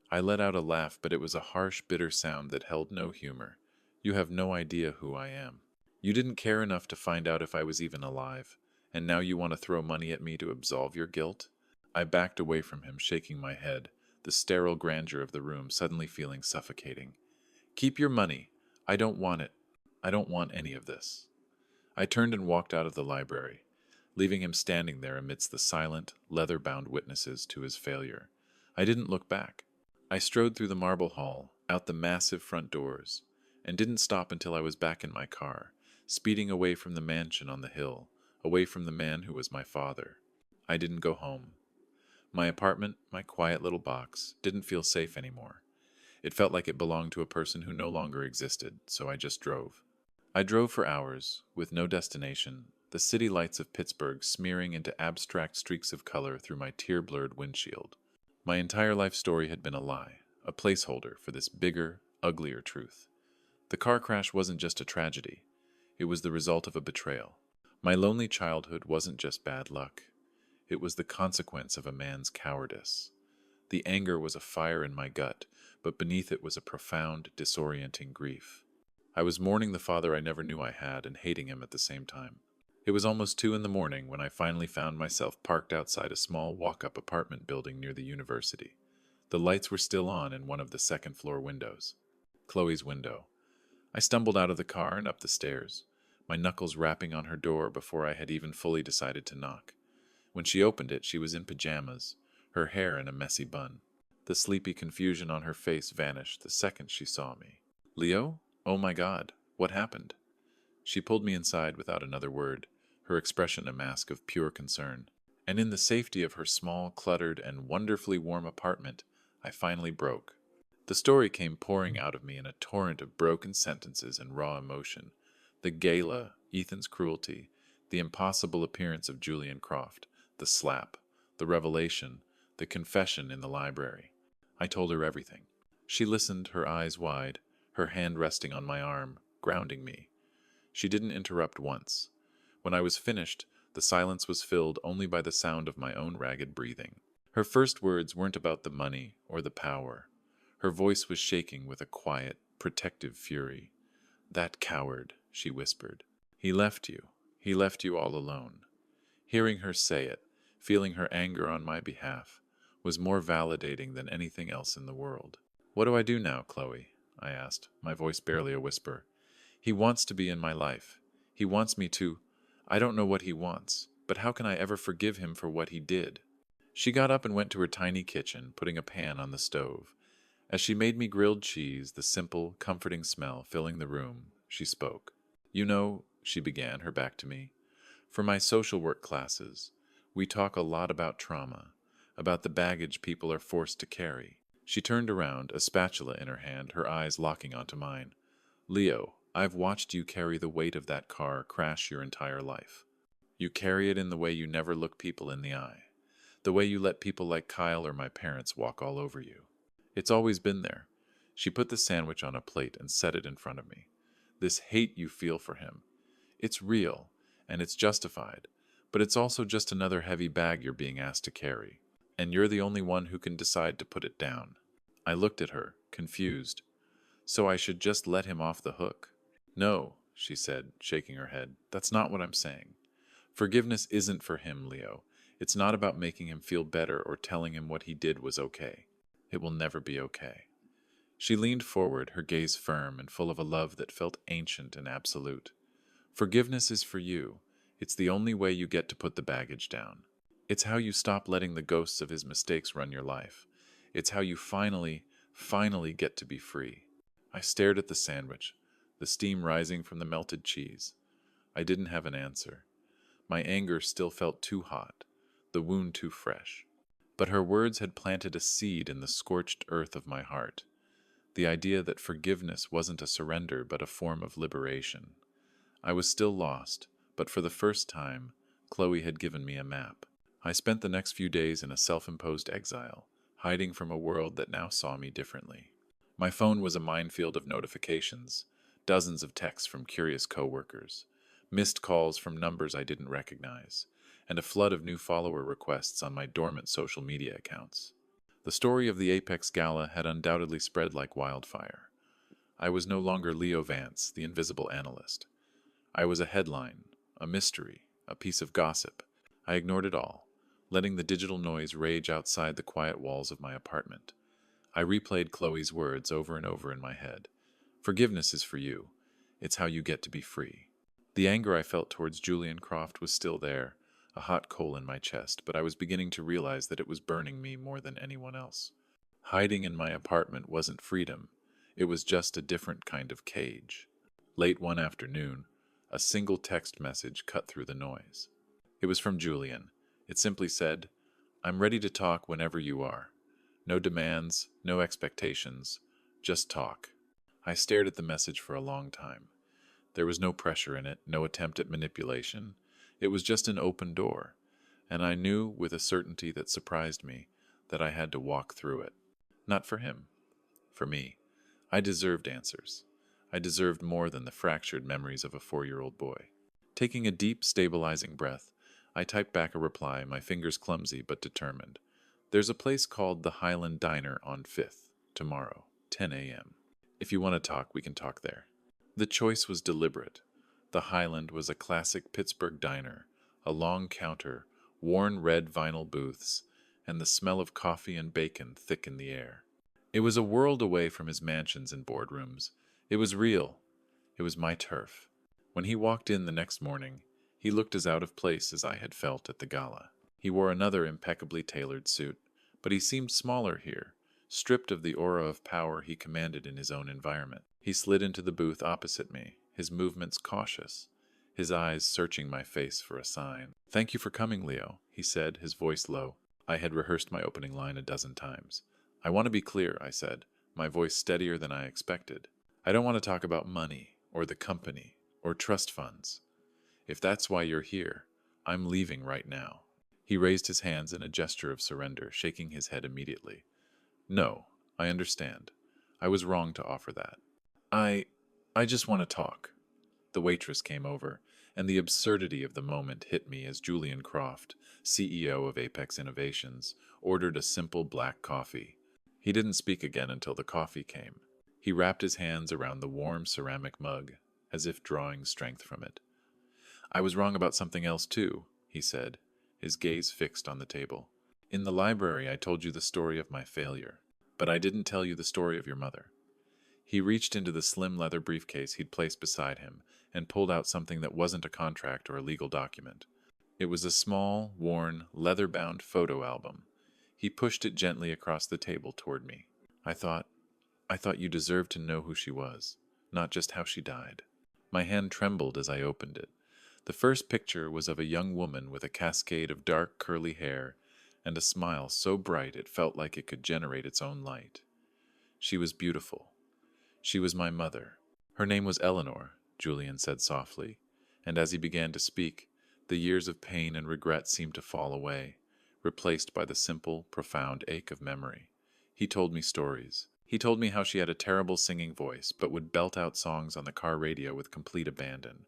I let out a laugh, but it was a harsh, bitter sound that held no humor. "You have no idea who I am. You didn't care enough to find out if I was even alive, and now you want to throw money at me to absolve your guilt?" I backed away from him, shaking my head, the sterile grandeur of the room suddenly feeling suffocating. "Keep your money. I don't want it. I don't want any of this." I turned and walked out of the library, leaving him standing there amidst the silent, leather-bound witnesses to his failure. I didn't look back. I strode through the marble hall, out the massive front doors, and didn't stop until I was back in my car, speeding away from the mansion on the hill, away from the man who was my father. I didn't go home. My apartment, my quiet little box, didn't feel safe anymore. It felt like it belonged to a person who no longer existed, so I just drove. I drove for hours, with no destination, the city lights of Pittsburgh smearing into abstract streaks of color through my tear-blurred windshield. My entire life story had been a lie, a placeholder for this bigger, uglier truth. The car crash wasn't just a tragedy. It was the result of a betrayal. My lonely childhood wasn't just bad luck. It was the consequence of a man's cowardice. The anger was a fire in my gut, but beneath it was a profound, disorienting grief. I was mourning the father I never knew I had and hating him at the same time. It was almost 2 in the morning when I finally found myself parked outside a small walk-up apartment building near the university. The lights were still on in one of the second-floor windows. Chloe's window. I stumbled out of the car and up the stairs, my knuckles rapping on her door before I had even fully decided to knock. When she opened it, she was in pajamas, her hair in a messy bun. The sleepy confusion on her face vanished the second she saw me. "Leo? Oh my God, what happened?" She pulled me inside without another word, her expression a mask of pure concern. And in the safety of her small, cluttered, and wonderfully warm apartment, I finally broke. The story came pouring out of me in a torrent of broken sentences and raw emotion. The gala, Ethan's cruelty, the impossible appearance of Julian Croft, the slap, the revelation, the confession in the library. I told her everything. She listened, her eyes wide, her hand resting on my arm, grounding me. She didn't interrupt once. When I was finished, the silence was filled only by the sound of my own ragged breathing. Her first words weren't about the money or the power. Her voice was shaking with a quiet, protective fury. "That coward," she whispered. "He left you. He left you all alone." Hearing her say it, feeling her anger on my behalf, was more validating than anything else in the world. "What do I do now, Chloe?" I asked, my voice barely a whisper. "He wants to be in my life. He wants me to. I don't know what he wants, but how can I ever forgive him for what he did?" She got up and went to her tiny kitchen, putting a pan on the stove. As she made me grilled cheese, the simple, comforting smell filling the room, she spoke. "You know," she began, her back to me, "for my social work classes, we talk a lot about trauma, about the baggage people are forced to carry." She turned around, a spatula in her hand, her eyes locking onto mine. "Leo, I've watched you carry the weight of that car crash your entire life. You carry it in the way you never look people in the eye, the way you let people like Kyle or my parents walk all over you. It's always been there." She put the sandwich on a plate and set it in front of me. "This hate you feel for him. It's real, and it's justified, but it's also just another heavy bag you're being asked to carry, and you're the only one who can decide to put it down." I looked at her, confused. "So I should just let him off the hook?" "No," she said, shaking her head. "That's not what I'm saying. Forgiveness isn't for him, Leo. It's not about making him feel better or telling him what he did was okay. It will never be okay." She leaned forward, her gaze firm and full of a love that felt ancient and absolute. "Forgiveness is for you. It's the only way you get to put the baggage down. It's how you stop letting the ghosts of his mistakes run your life. It's how you finally get to be free." I stared at the sandwich, the steam rising from the melted cheese. I didn't have an answer. My anger still felt too hot, the wound too fresh. But her words had planted a seed in the scorched earth of my heart. The idea that forgiveness wasn't a surrender but a form of liberation. I was still lost, but for the first time, Chloe had given me a map. I spent the next few days in a self-imposed exile, hiding from a world that now saw me differently. My phone was a minefield of notifications, dozens of texts from curious coworkers, missed calls from numbers I didn't recognize, and a flood of new follower requests on my dormant social media accounts. The story of the Apex Gala had undoubtedly spread like wildfire. I was no longer Leo Vance, the invisible analyst. I was a headline, a mystery, a piece of gossip. I ignored it all, letting the digital noise rage outside the quiet walls of my apartment. I replayed Chloe's words over and over in my head. "Forgiveness is for you. It's how you get to be free." The anger I felt towards Julian Croft was still there, a hot coal in my chest, but I was beginning to realize that it was burning me more than anyone else. Hiding in my apartment wasn't freedom, it was just a different kind of cage. Late one afternoon, a single text message cut through the noise. It was from Julian. It simply said, "I'm ready to talk whenever you are. No demands, no expectations, just talk." I stared at the message for a long time. There was no pressure in it, no attempt at manipulation. It was just an open door, and I knew with a certainty that surprised me that I had to walk through it. Not for him, for me. I deserved answers. I deserved more than the fractured memories of a 4-year-old boy. Taking a deep, stabilizing breath, I typed back a reply, my fingers clumsy but determined. "There's a place called the Highland Diner on 5th, tomorrow, 10 a.m. If you want to talk, we can talk there." The choice was deliberate. The Highland was a classic Pittsburgh diner, a long counter, worn red vinyl booths, and the smell of coffee and bacon thick in the air. It was a world away from his mansions and boardrooms. It was real. It was my turf. When he walked in the next morning, he looked as out of place as I had felt at the Gala. He wore another impeccably tailored suit, but he seemed smaller here, stripped of the aura of power he commanded in his own environment. He slid into the booth opposite me, his movements cautious, his eyes searching my face for a sign. "Thank you for coming, Leo," he said, his voice low. I had rehearsed my opening line a dozen times. "I want to be clear," I said, my voice steadier than I expected. "I don't want to talk about money, or the company, or trust funds. If that's why you're here, I'm leaving right now." He raised his hands in a gesture of surrender, shaking his head immediately. "No, I understand. I was wrong to offer that. I just want to talk." The waitress came over, and the absurdity of the moment hit me as Julian Croft, CEO of Apex Innovations, ordered a simple black coffee. He didn't speak again until the coffee came. He wrapped his hands around the warm ceramic mug, as if drawing strength from it. "I was wrong about something else too," he said, his gaze fixed on the table. "In the library I told you the story of my failure, but I didn't tell you the story of your mother." He reached into the slim leather briefcase he'd placed beside him and pulled out something that wasn't a contract or a legal document. It was a small, worn, leather-bound photo album. He pushed it gently across the table toward me. I thought you deserved to know who she was, not just how she died." My hand trembled as I opened it. The first picture was of a young woman with a cascade of dark, curly hair and a smile so bright it felt like it could generate its own light. She was beautiful. She was my mother. "Her name was Eleanor," Julian said softly, and as he began to speak, the years of pain and regret seemed to fall away, replaced by the simple, profound ache of memory. He told me stories. He told me how she had a terrible singing voice, but would belt out songs on the car radio with complete abandon.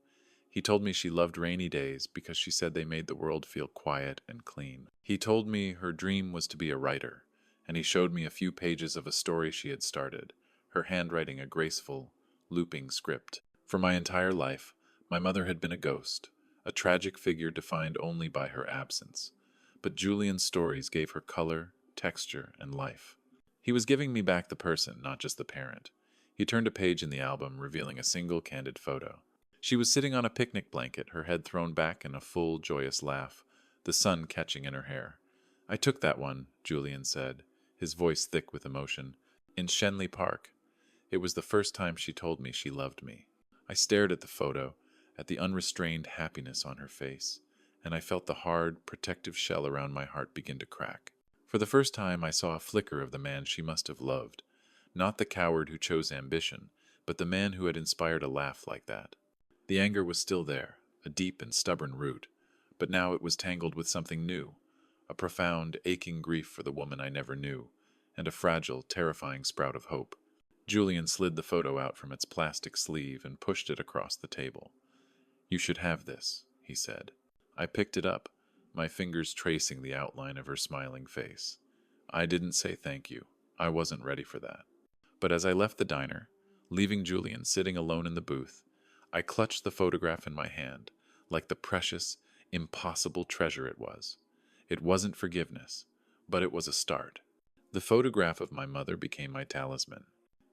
He told me she loved rainy days because she said they made the world feel quiet and clean. He told me her dream was to be a writer, and he showed me a few pages of a story she had started, her handwriting a graceful, looping script. For my entire life, my mother had been a ghost, a tragic figure defined only by her absence. But Julian's stories gave her color, texture, and life. He was giving me back the person, not just the parent. He turned a page in the album, revealing a single candid photo. She was sitting on a picnic blanket, her head thrown back in a full, joyous laugh, the sun catching in her hair. "I took that one," Julian said, his voice thick with emotion, "in Shenley Park. It was the first time she told me she loved me." I stared at the photo, at the unrestrained happiness on her face, and I felt the hard, protective shell around my heart begin to crack. For the first time, I saw a flicker of the man she must have loved. Not the coward who chose ambition, but the man who had inspired a laugh like that. The anger was still there, a deep and stubborn root, but now it was tangled with something new, a profound, aching grief for the woman I never knew, and a fragile, terrifying sprout of hope. Julian slid the photo out from its plastic sleeve and pushed it across the table. "You should have this," he said. I picked it up, my fingers tracing the outline of her smiling face. I didn't say thank you. I wasn't ready for that. But as I left the diner, leaving Julian sitting alone in the booth, I clutched the photograph in my hand, like the precious, impossible treasure it was. It wasn't forgiveness, but it was a start. The photograph of my mother became my talisman.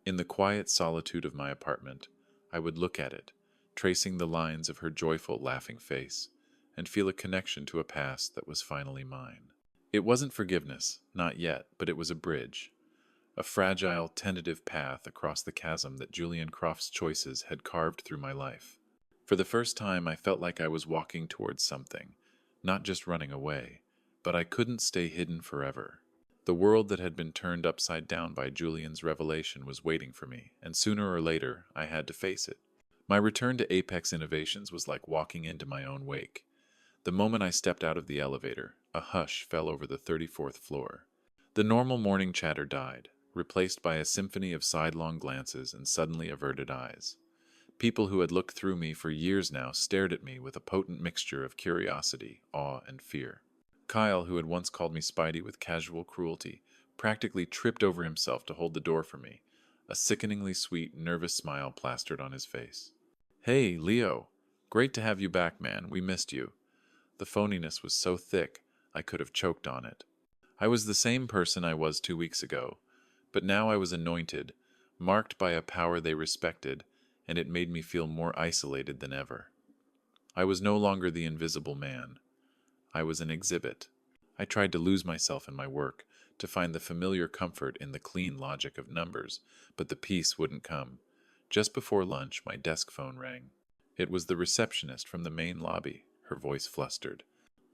In the quiet solitude of my apartment, I would look at it, tracing the lines of her joyful, laughing face, and feel a connection to a past that was finally mine. It wasn't forgiveness, not yet, but it was a bridge, a fragile, tentative path across the chasm that Julian Croft's choices had carved through my life. For the first time, I felt like I was walking towards something, not just running away, but I couldn't stay hidden forever. The world that had been turned upside down by Julian's revelation was waiting for me, and sooner or later, I had to face it. My return to Apex Innovations was like walking into my own wake. The moment I stepped out of the elevator, a hush fell over the 34th floor. The normal morning chatter died, replaced by a symphony of sidelong glances and suddenly averted eyes. People who had looked through me for years now stared at me with a potent mixture of curiosity, awe, and fear. Kyle, who had once called me Spidey with casual cruelty, practically tripped over himself to hold the door for me, a sickeningly sweet, nervous smile plastered on his face. "Hey, Leo. Great to have you back, man. We missed you." The phoniness was so thick, I could have choked on it. I was the same person I was 2 weeks ago, but now I was anointed, marked by a power they respected, and it made me feel more isolated than ever. I was no longer the invisible man. I was an exhibit. I tried to lose myself in my work, to find the familiar comfort in the clean logic of numbers, but the peace wouldn't come. Just before lunch, my desk phone rang. It was the receptionist from the main lobby, her voice flustered.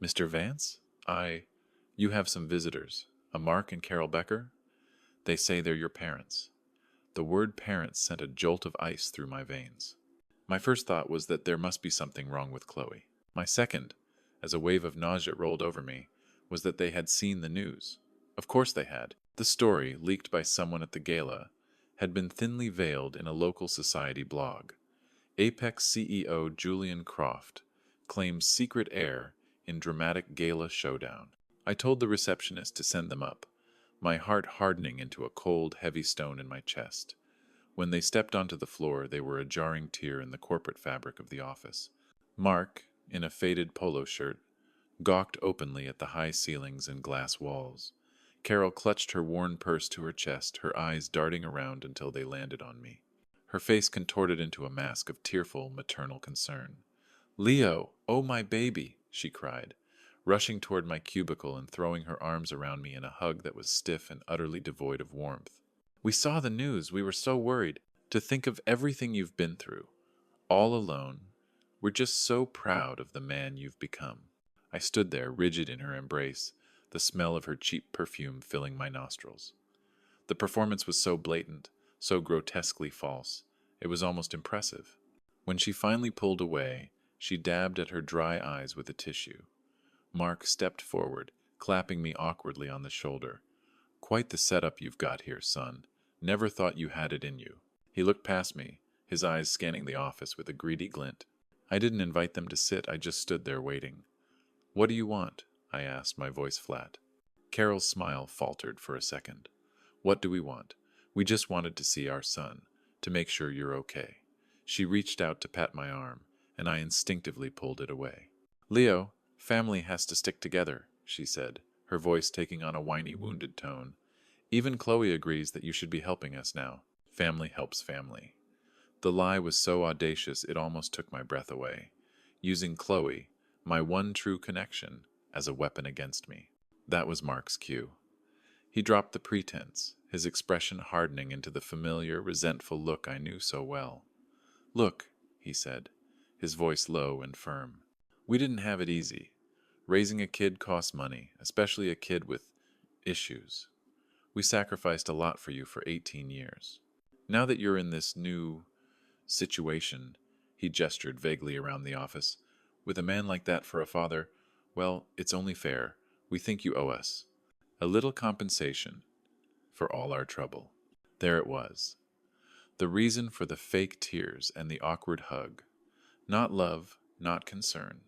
"Mr. Vance? You have some visitors. A Mark and Carol Becker? They say they're your parents." The word parents sent a jolt of ice through my veins. My first thought was that there must be something wrong with Chloe. My second, as a wave of nausea rolled over me, was that they had seen the news. Of course they had. The story, leaked by someone at the Gala, had been thinly veiled in a local society blog. Apex CEO Julian Croft claims secret heir in dramatic Gala showdown. I told the receptionist to send them up, my heart hardening into a cold, heavy stone in my chest. When they stepped onto the floor, they were a jarring tear in the corporate fabric of the office. Mark, in a faded polo shirt, gawked openly at the high ceilings and glass walls. Carol clutched her worn purse to her chest, her eyes darting around until they landed on me. Her face contorted into a mask of tearful, maternal concern. "Leo, oh my baby," she cried, rushing toward my cubicle and throwing her arms around me in a hug that was stiff and utterly devoid of warmth. "We saw the news. We were so worried. To think of everything you've been through. All alone. We're just so proud of the man you've become." I stood there, rigid in her embrace, the smell of her cheap perfume filling my nostrils. The performance was so blatant, so grotesquely false, it was almost impressive. When she finally pulled away, she dabbed at her dry eyes with a tissue. Mark stepped forward, clapping me awkwardly on the shoulder. "Quite the setup you've got here, son. Never thought you had it in you." He looked past me, his eyes scanning the office with a greedy glint. I didn't invite them to sit, I just stood there waiting. "What do you want?" I asked, my voice flat. Carol's smile faltered for a second. "What do we want? We just wanted to see our son, to make sure you're okay." She reached out to pat my arm, and I instinctively pulled it away. "Leo, family has to stick together," she said, her voice taking on a whiny, wounded tone. "Even Chloe agrees that you should be helping us now. Family helps family." The lie was so audacious it almost took my breath away, using Chloe, my one true connection, as a weapon against me. That was Mark's cue. He dropped the pretense, his expression hardening into the familiar, resentful look I knew so well. "Look," he said, his voice low and firm. "We didn't have it easy. Raising a kid costs money, especially a kid with issues. We sacrificed a lot for you for 18 years. Now that you're in this new situation," he gestured vaguely around the office, "with a man like that for a father, well, it's only fair. We think you owe us a little compensation for all our trouble." There it was. The reason for the fake tears and the awkward hug. Not love, not concern.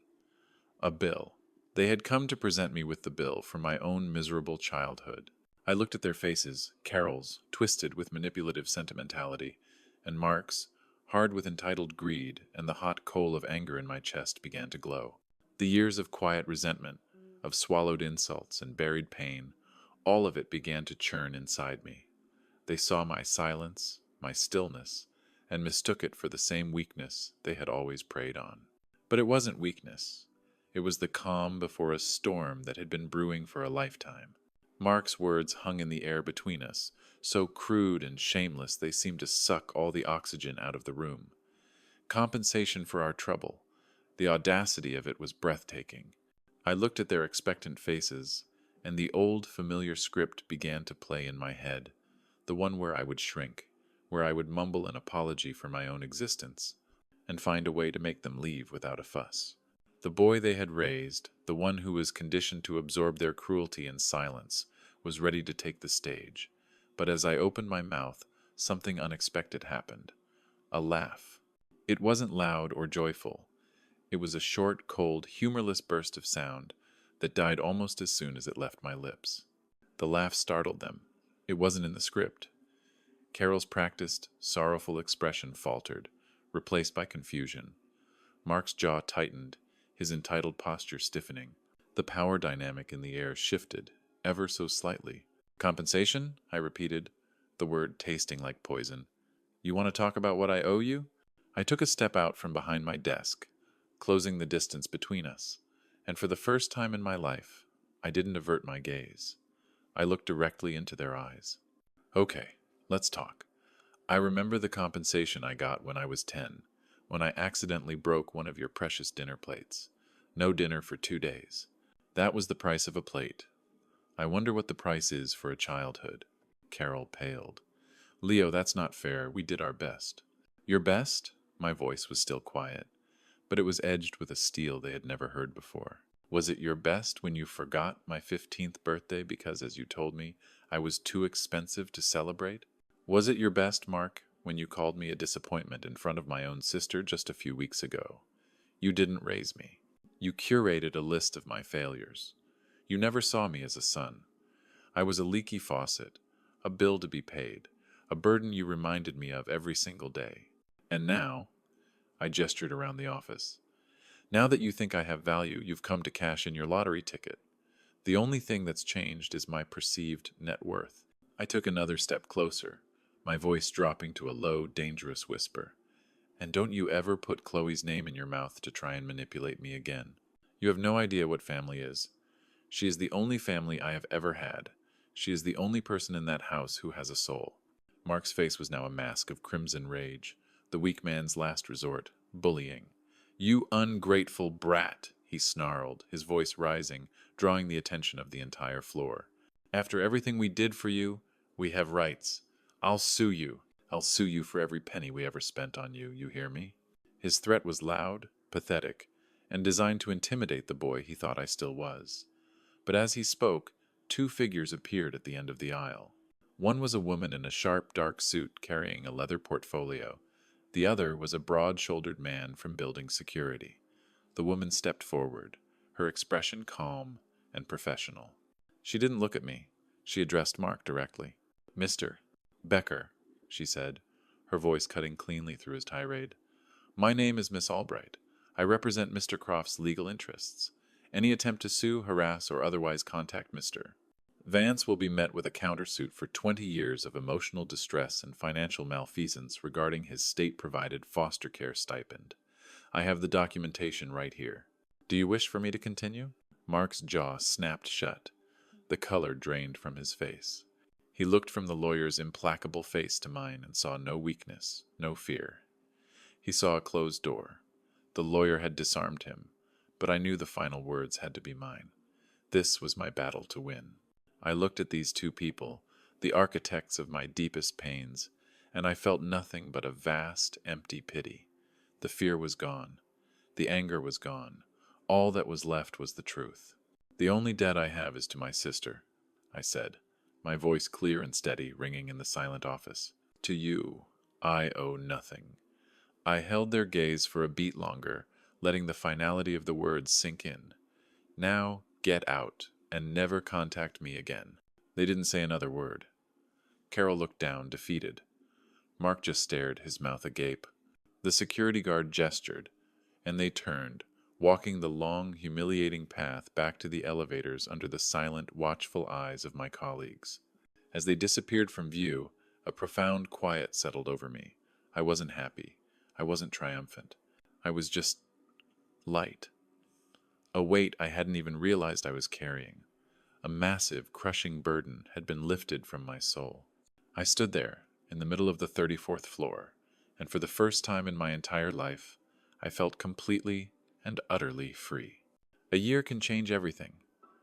A bill. They had come to present me with the bill for my own miserable childhood. I looked at their faces, Carol's, twisted with manipulative sentimentality, and Mark's, hard with entitled greed, and the hot coal of anger in my chest began to glow. The years of quiet resentment, of swallowed insults and buried pain, all of it began to churn inside me. They saw my silence, my stillness, and mistook it for the same weakness they had always preyed on. But it wasn't weakness. It was the calm before a storm that had been brewing for a lifetime. Mark's words hung in the air between us, so crude and shameless they seemed to suck all the oxygen out of the room. Compensation for our trouble. The audacity of it was breathtaking. I looked at their expectant faces, and the old familiar script began to play in my head, the one where I would shrink, where I would mumble an apology for my own existence, and find a way to make them leave without a fuss. The boy they had raised, the one who was conditioned to absorb their cruelty in silence, was ready to take the stage. But as I opened my mouth, something unexpected happened. A laugh. It wasn't loud or joyful. It was a short, cold, humorless burst of sound that died almost as soon as it left my lips. The laugh startled them. It wasn't in the script. Carol's practiced, sorrowful expression faltered, replaced by confusion. Mark's jaw tightened, his entitled posture stiffening. The power dynamic in the air shifted, ever so slightly. Compensation? I repeated, the word tasting like poison. You want to talk about what I owe you? I took a step out from behind my desk, closing the distance between us, and for the first time in my life, I didn't avert my gaze. I looked directly into their eyes. Okay, let's talk. I remember the compensation I got when I was 10, when I accidentally broke one of your precious dinner plates. No dinner for 2 days. That was the price of a plate. I wonder what the price is for a childhood. Carol paled. Leo, that's not fair. We did our best. Your best? My voice was still quiet, but it was edged with a steel they had never heard before. Was it your best when you forgot my 15th birthday because, as you told me, I was too expensive to celebrate? Was it your best, Mark, when you called me a disappointment in front of my own sister just a few weeks ago? You didn't raise me. You curated a list of my failures. You never saw me as a son. I was a leaky faucet, a bill to be paid, a burden you reminded me of every single day. And now, I gestured around the office, now that you think I have value, you've come to cash in your lottery ticket. The only thing that's changed is my perceived net worth. I took another step closer, my voice dropping to a low, dangerous whisper. And don't you ever put Chloe's name in your mouth to try and manipulate me again. You have no idea what family is. She is the only family I have ever had. She is the only person in that house who has a soul. Mark's face was now a mask of crimson rage, the weak man's last resort, bullying. You ungrateful brat, he snarled, his voice rising, drawing the attention of the entire floor. After everything we did for you, we have rights. I'll sue you. I'll sue you for every penny we ever spent on you, you hear me? His threat was loud, pathetic, and designed to intimidate the boy he thought I still was. But as he spoke, 2 figures appeared at the end of the aisle. One was a woman in a sharp, dark suit carrying a leather portfolio. The other was a broad-shouldered man from building security. The woman stepped forward, her expression calm and professional. She didn't look at me. She addressed Mark directly. Mr. Becker, she said, her voice cutting cleanly through his tirade. My name is Miss Albright. I represent Mr. Croft's legal interests. Any attempt to sue, harass, or otherwise contact Mr. Vance will be met with a countersuit for 20 years of emotional distress and financial malfeasance regarding his state-provided foster care stipend. I have the documentation right here. Do you wish for me to continue? Mark's jaw snapped shut. The color drained from his face. He looked from the lawyer's implacable face to mine and saw no weakness, no fear. He saw a closed door. The lawyer had disarmed him, but I knew the final words had to be mine. This was my battle to win. I looked at these 2 people, the architects of my deepest pains, and I felt nothing but a vast, empty pity. The fear was gone. The anger was gone. All that was left was the truth. The only debt I have is to my sister, I said, my voice clear and steady, ringing in the silent office. To you, I owe nothing. I held their gaze for a beat longer, letting the finality of the words sink in. Now, get out, and never contact me again. They didn't say another word. Carol looked down, defeated. Mark just stared, his mouth agape. The security guard gestured, and they turned, walking the long, humiliating path back to the elevators under the silent, watchful eyes of my colleagues. As they disappeared from view, a profound quiet settled over me. I wasn't happy. I wasn't triumphant. I was just light. A weight I hadn't even realized I was carrying. A massive, crushing burden had been lifted from my soul. I stood there, in the middle of the 34th floor, and for the first time in my entire life, I felt completely and utterly free. A year can change everything.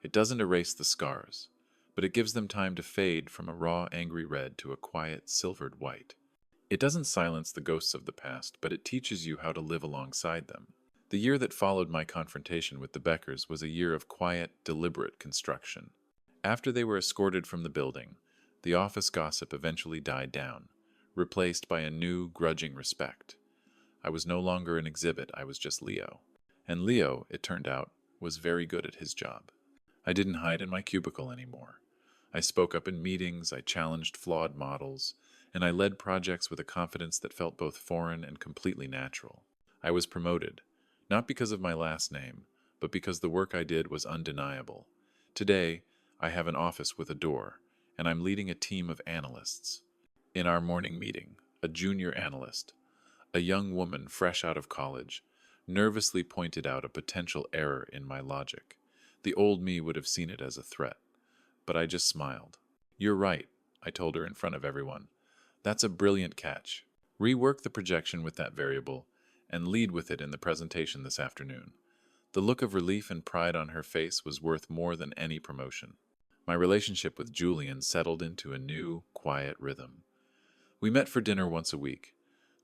It doesn't erase the scars, but it gives them time to fade from a raw, angry red to a quiet, silvered white. It doesn't silence the ghosts of the past, but it teaches you how to live alongside them. The year that followed my confrontation with the Beckers was a year of quiet, deliberate construction. After they were escorted from the building, the office gossip eventually died down, replaced by a new, grudging respect. I was no longer an exhibit, I was just Leo. And Leo, it turned out, was very good at his job. I didn't hide in my cubicle anymore. I spoke up in meetings, I challenged flawed models, and I led projects with a confidence that felt both foreign and completely natural. I was promoted, not because of my last name, but because the work I did was undeniable. Today, I have an office with a door, and I'm leading a team of analysts. In our morning meeting, a junior analyst, a young woman fresh out of college, nervously pointed out a potential error in my logic. The old me would have seen it as a threat, but I just smiled. "You're right," I told her in front of everyone. "That's a brilliant catch. Rework the projection with that variable, and lead with it in the presentation this afternoon." The look of relief and pride on her face was worth more than any promotion. My relationship with Julian settled into a new, quiet rhythm. We met for dinner once a week,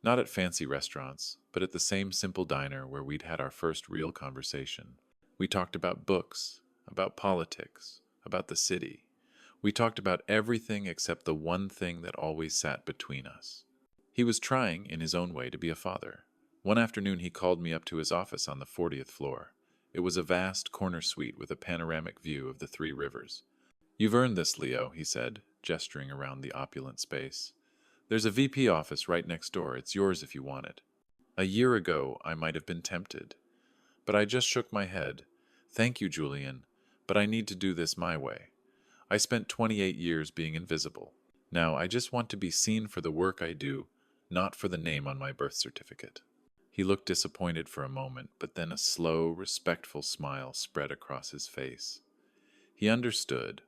not at fancy restaurants, but at the same simple diner where we'd had our first real conversation. We talked about books, about politics, about the city. We talked about everything except the one thing that always sat between us. He was trying, in his own way, to be a father. One afternoon he called me up to his office on the 40th floor. It was a vast corner suite with a panoramic view of the three rivers. "You've earned this, Leo," he said, gesturing around the opulent space. "There's a VP office right next door. It's yours if you want it." A year ago, I might have been tempted, but I just shook my head. "Thank you, Julian, but I need to do this my way. I spent 28 years being invisible. Now I just want to be seen for the work I do, not for the name on my birth certificate." He looked disappointed for a moment, but then a slow, respectful smile spread across his face. He understood.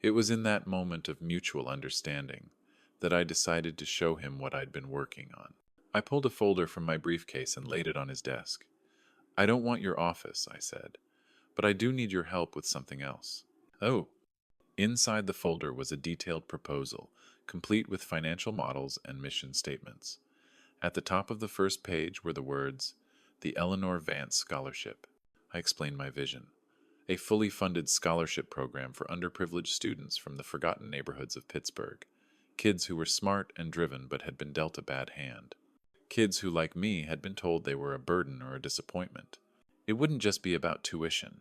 It was in that moment of mutual understanding that I decided to show him what I'd been working on. I pulled a folder from my briefcase and laid it on his desk. "I don't want your office," I said, "but I do need your help with something else." "Oh." Inside the folder was a detailed proposal, complete with financial models and mission statements. At the top of the first page were the words, "The Eleanor Vance Scholarship." I explained my vision. A fully funded scholarship program for underprivileged students from the forgotten neighborhoods of Pittsburgh. Kids who were smart and driven but had been dealt a bad hand. Kids who, like me, had been told they were a burden or a disappointment. It wouldn't just be about tuition.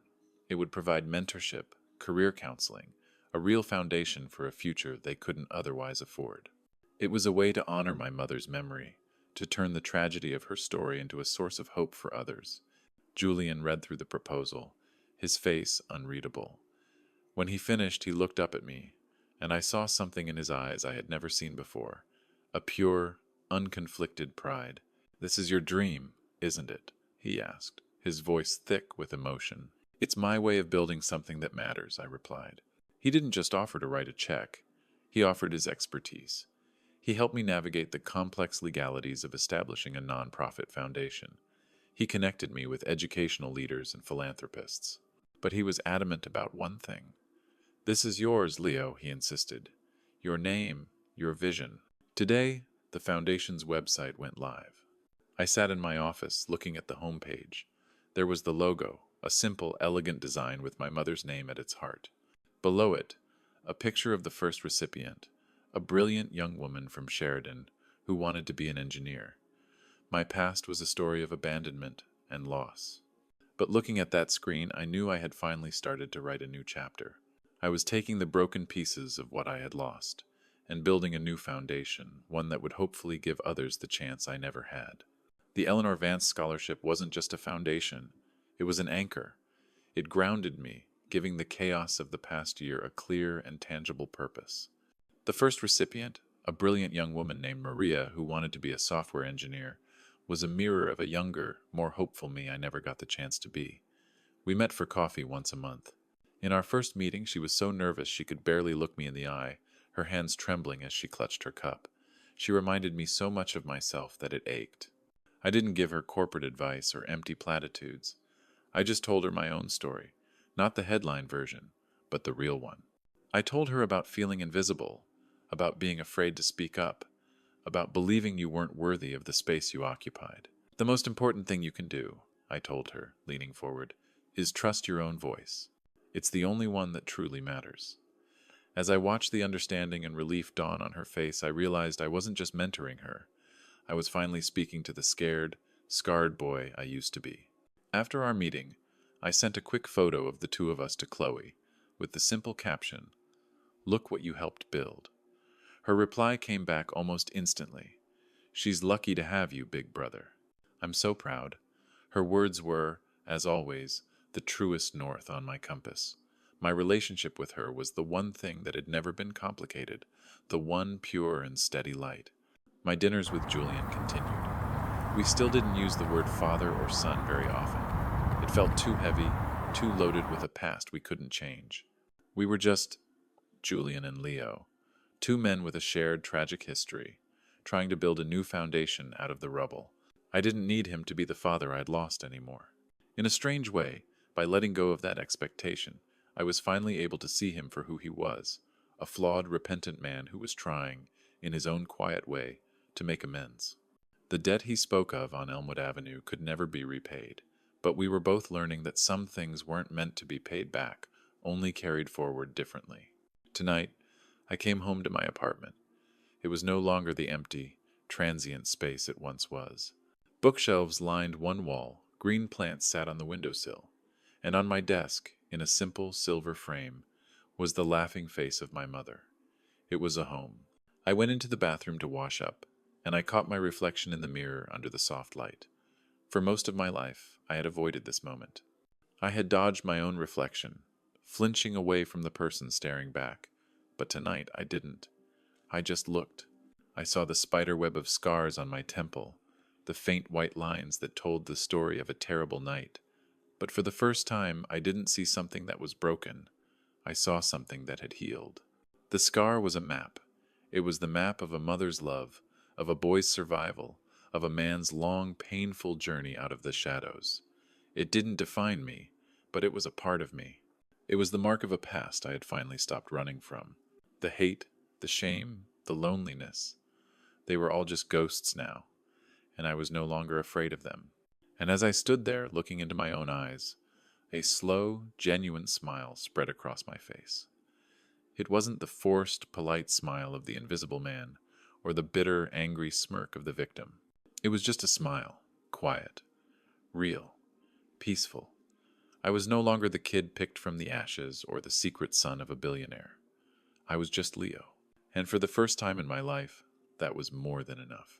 It would provide mentorship, career counseling, a real foundation for a future they couldn't otherwise afford. It was a way to honor my mother's memory, to turn the tragedy of her story into a source of hope for others. Julian read through the proposal, his face unreadable. When he finished, he looked up at me, and I saw something in his eyes I had never seen before, a pure, unconflicted pride. "This is your dream, isn't it?" he asked, his voice thick with emotion. "It's my way of building something that matters," I replied. He didn't just offer to write a check. He offered his expertise. He helped me navigate the complex legalities of establishing a nonprofit foundation. He connected me with educational leaders and philanthropists. But he was adamant about one thing. "This is yours, Leo," he insisted. "Your name, your vision." Today, the foundation's website went live. I sat in my office, looking at the homepage. There was the logo, a simple, elegant design with my mother's name at its heart. Below it, a picture of the first recipient, a brilliant young woman from Sheridan who wanted to be an engineer. My past was a story of abandonment and loss. But looking at that screen, I knew I had finally started to write a new chapter. I was taking the broken pieces of what I had lost and building a new foundation, one that would hopefully give others the chance I never had. The Eleanor Vance Scholarship wasn't just a foundation, it was an anchor. It grounded me, giving the chaos of the past year a clear and tangible purpose. The first recipient, a brilliant young woman named Maria who wanted to be a software engineer, was a mirror of a younger, more hopeful me I never got the chance to be. We met for coffee once a month. In our first meeting, she was so nervous she could barely look me in the eye, her hands trembling as she clutched her cup. She reminded me so much of myself that it ached. I didn't give her corporate advice or empty platitudes. I just told her my own story, not the headline version, but the real one. I told her about feeling invisible, about being afraid to speak up, about believing you weren't worthy of the space you occupied. The most important thing you can do, I told her, leaning forward, is trust your own voice. It's the only one that truly matters. As I watched the understanding and relief dawn on her face, I realized I wasn't just mentoring her. I was finally speaking to the scared, scarred boy I used to be. After our meeting, I sent a quick photo of the two of us to Chloe, with the simple caption, "Look what you helped build." Her reply came back almost instantly. "She's lucky to have you, big brother." I'm so proud. Her words were, as always, the truest north on my compass. My relationship with her was the one thing that had never been complicated, the one pure and steady light. My dinners with Julian continued. We still didn't use the word father or son very often. It felt too heavy, too loaded with a past we couldn't change. We were just Julian and Leo, two men with a shared tragic history, trying to build a new foundation out of the rubble. I didn't need him to be the father I'd lost anymore. In a strange way, by letting go of that expectation, I was finally able to see him for who he was, a flawed, repentant man who was trying, in his own quiet way, to make amends. The debt he spoke of on Elmwood Avenue could never be repaid, but we were both learning that some things weren't meant to be paid back, only carried forward differently. Tonight, I came home to my apartment. It was no longer the empty, transient space it once was. Bookshelves lined one wall, green plants sat on the windowsill, and on my desk, in a simple silver frame, was the laughing face of my mother. It was a home. I went into the bathroom to wash up, and I caught my reflection in the mirror under the soft light. For most of my life, I had avoided this moment. I had dodged my own reflection, flinching away from the person staring back, but tonight I didn't. I just looked. I saw the spiderweb of scars on my temple, the faint white lines that told the story of a terrible night. But for the first time, I didn't see something that was broken. I saw something that had healed. The scar was a map. It was the map of a mother's love, of a boy's survival, of a man's long, painful journey out of the shadows. It didn't define me, but it was a part of me. It was the mark of a past I had finally stopped running from. The hate, the shame, the loneliness. They were all just ghosts now, and I was no longer afraid of them. And as I stood there, looking into my own eyes, a slow, genuine smile spread across my face. It wasn't the forced, polite smile of the invisible man, or the bitter, angry smirk of the victim. It was just a smile, quiet, real, peaceful. I was no longer the kid picked from the ashes or the secret son of a billionaire. I was just Leo. And for the first time in my life, that was more than enough.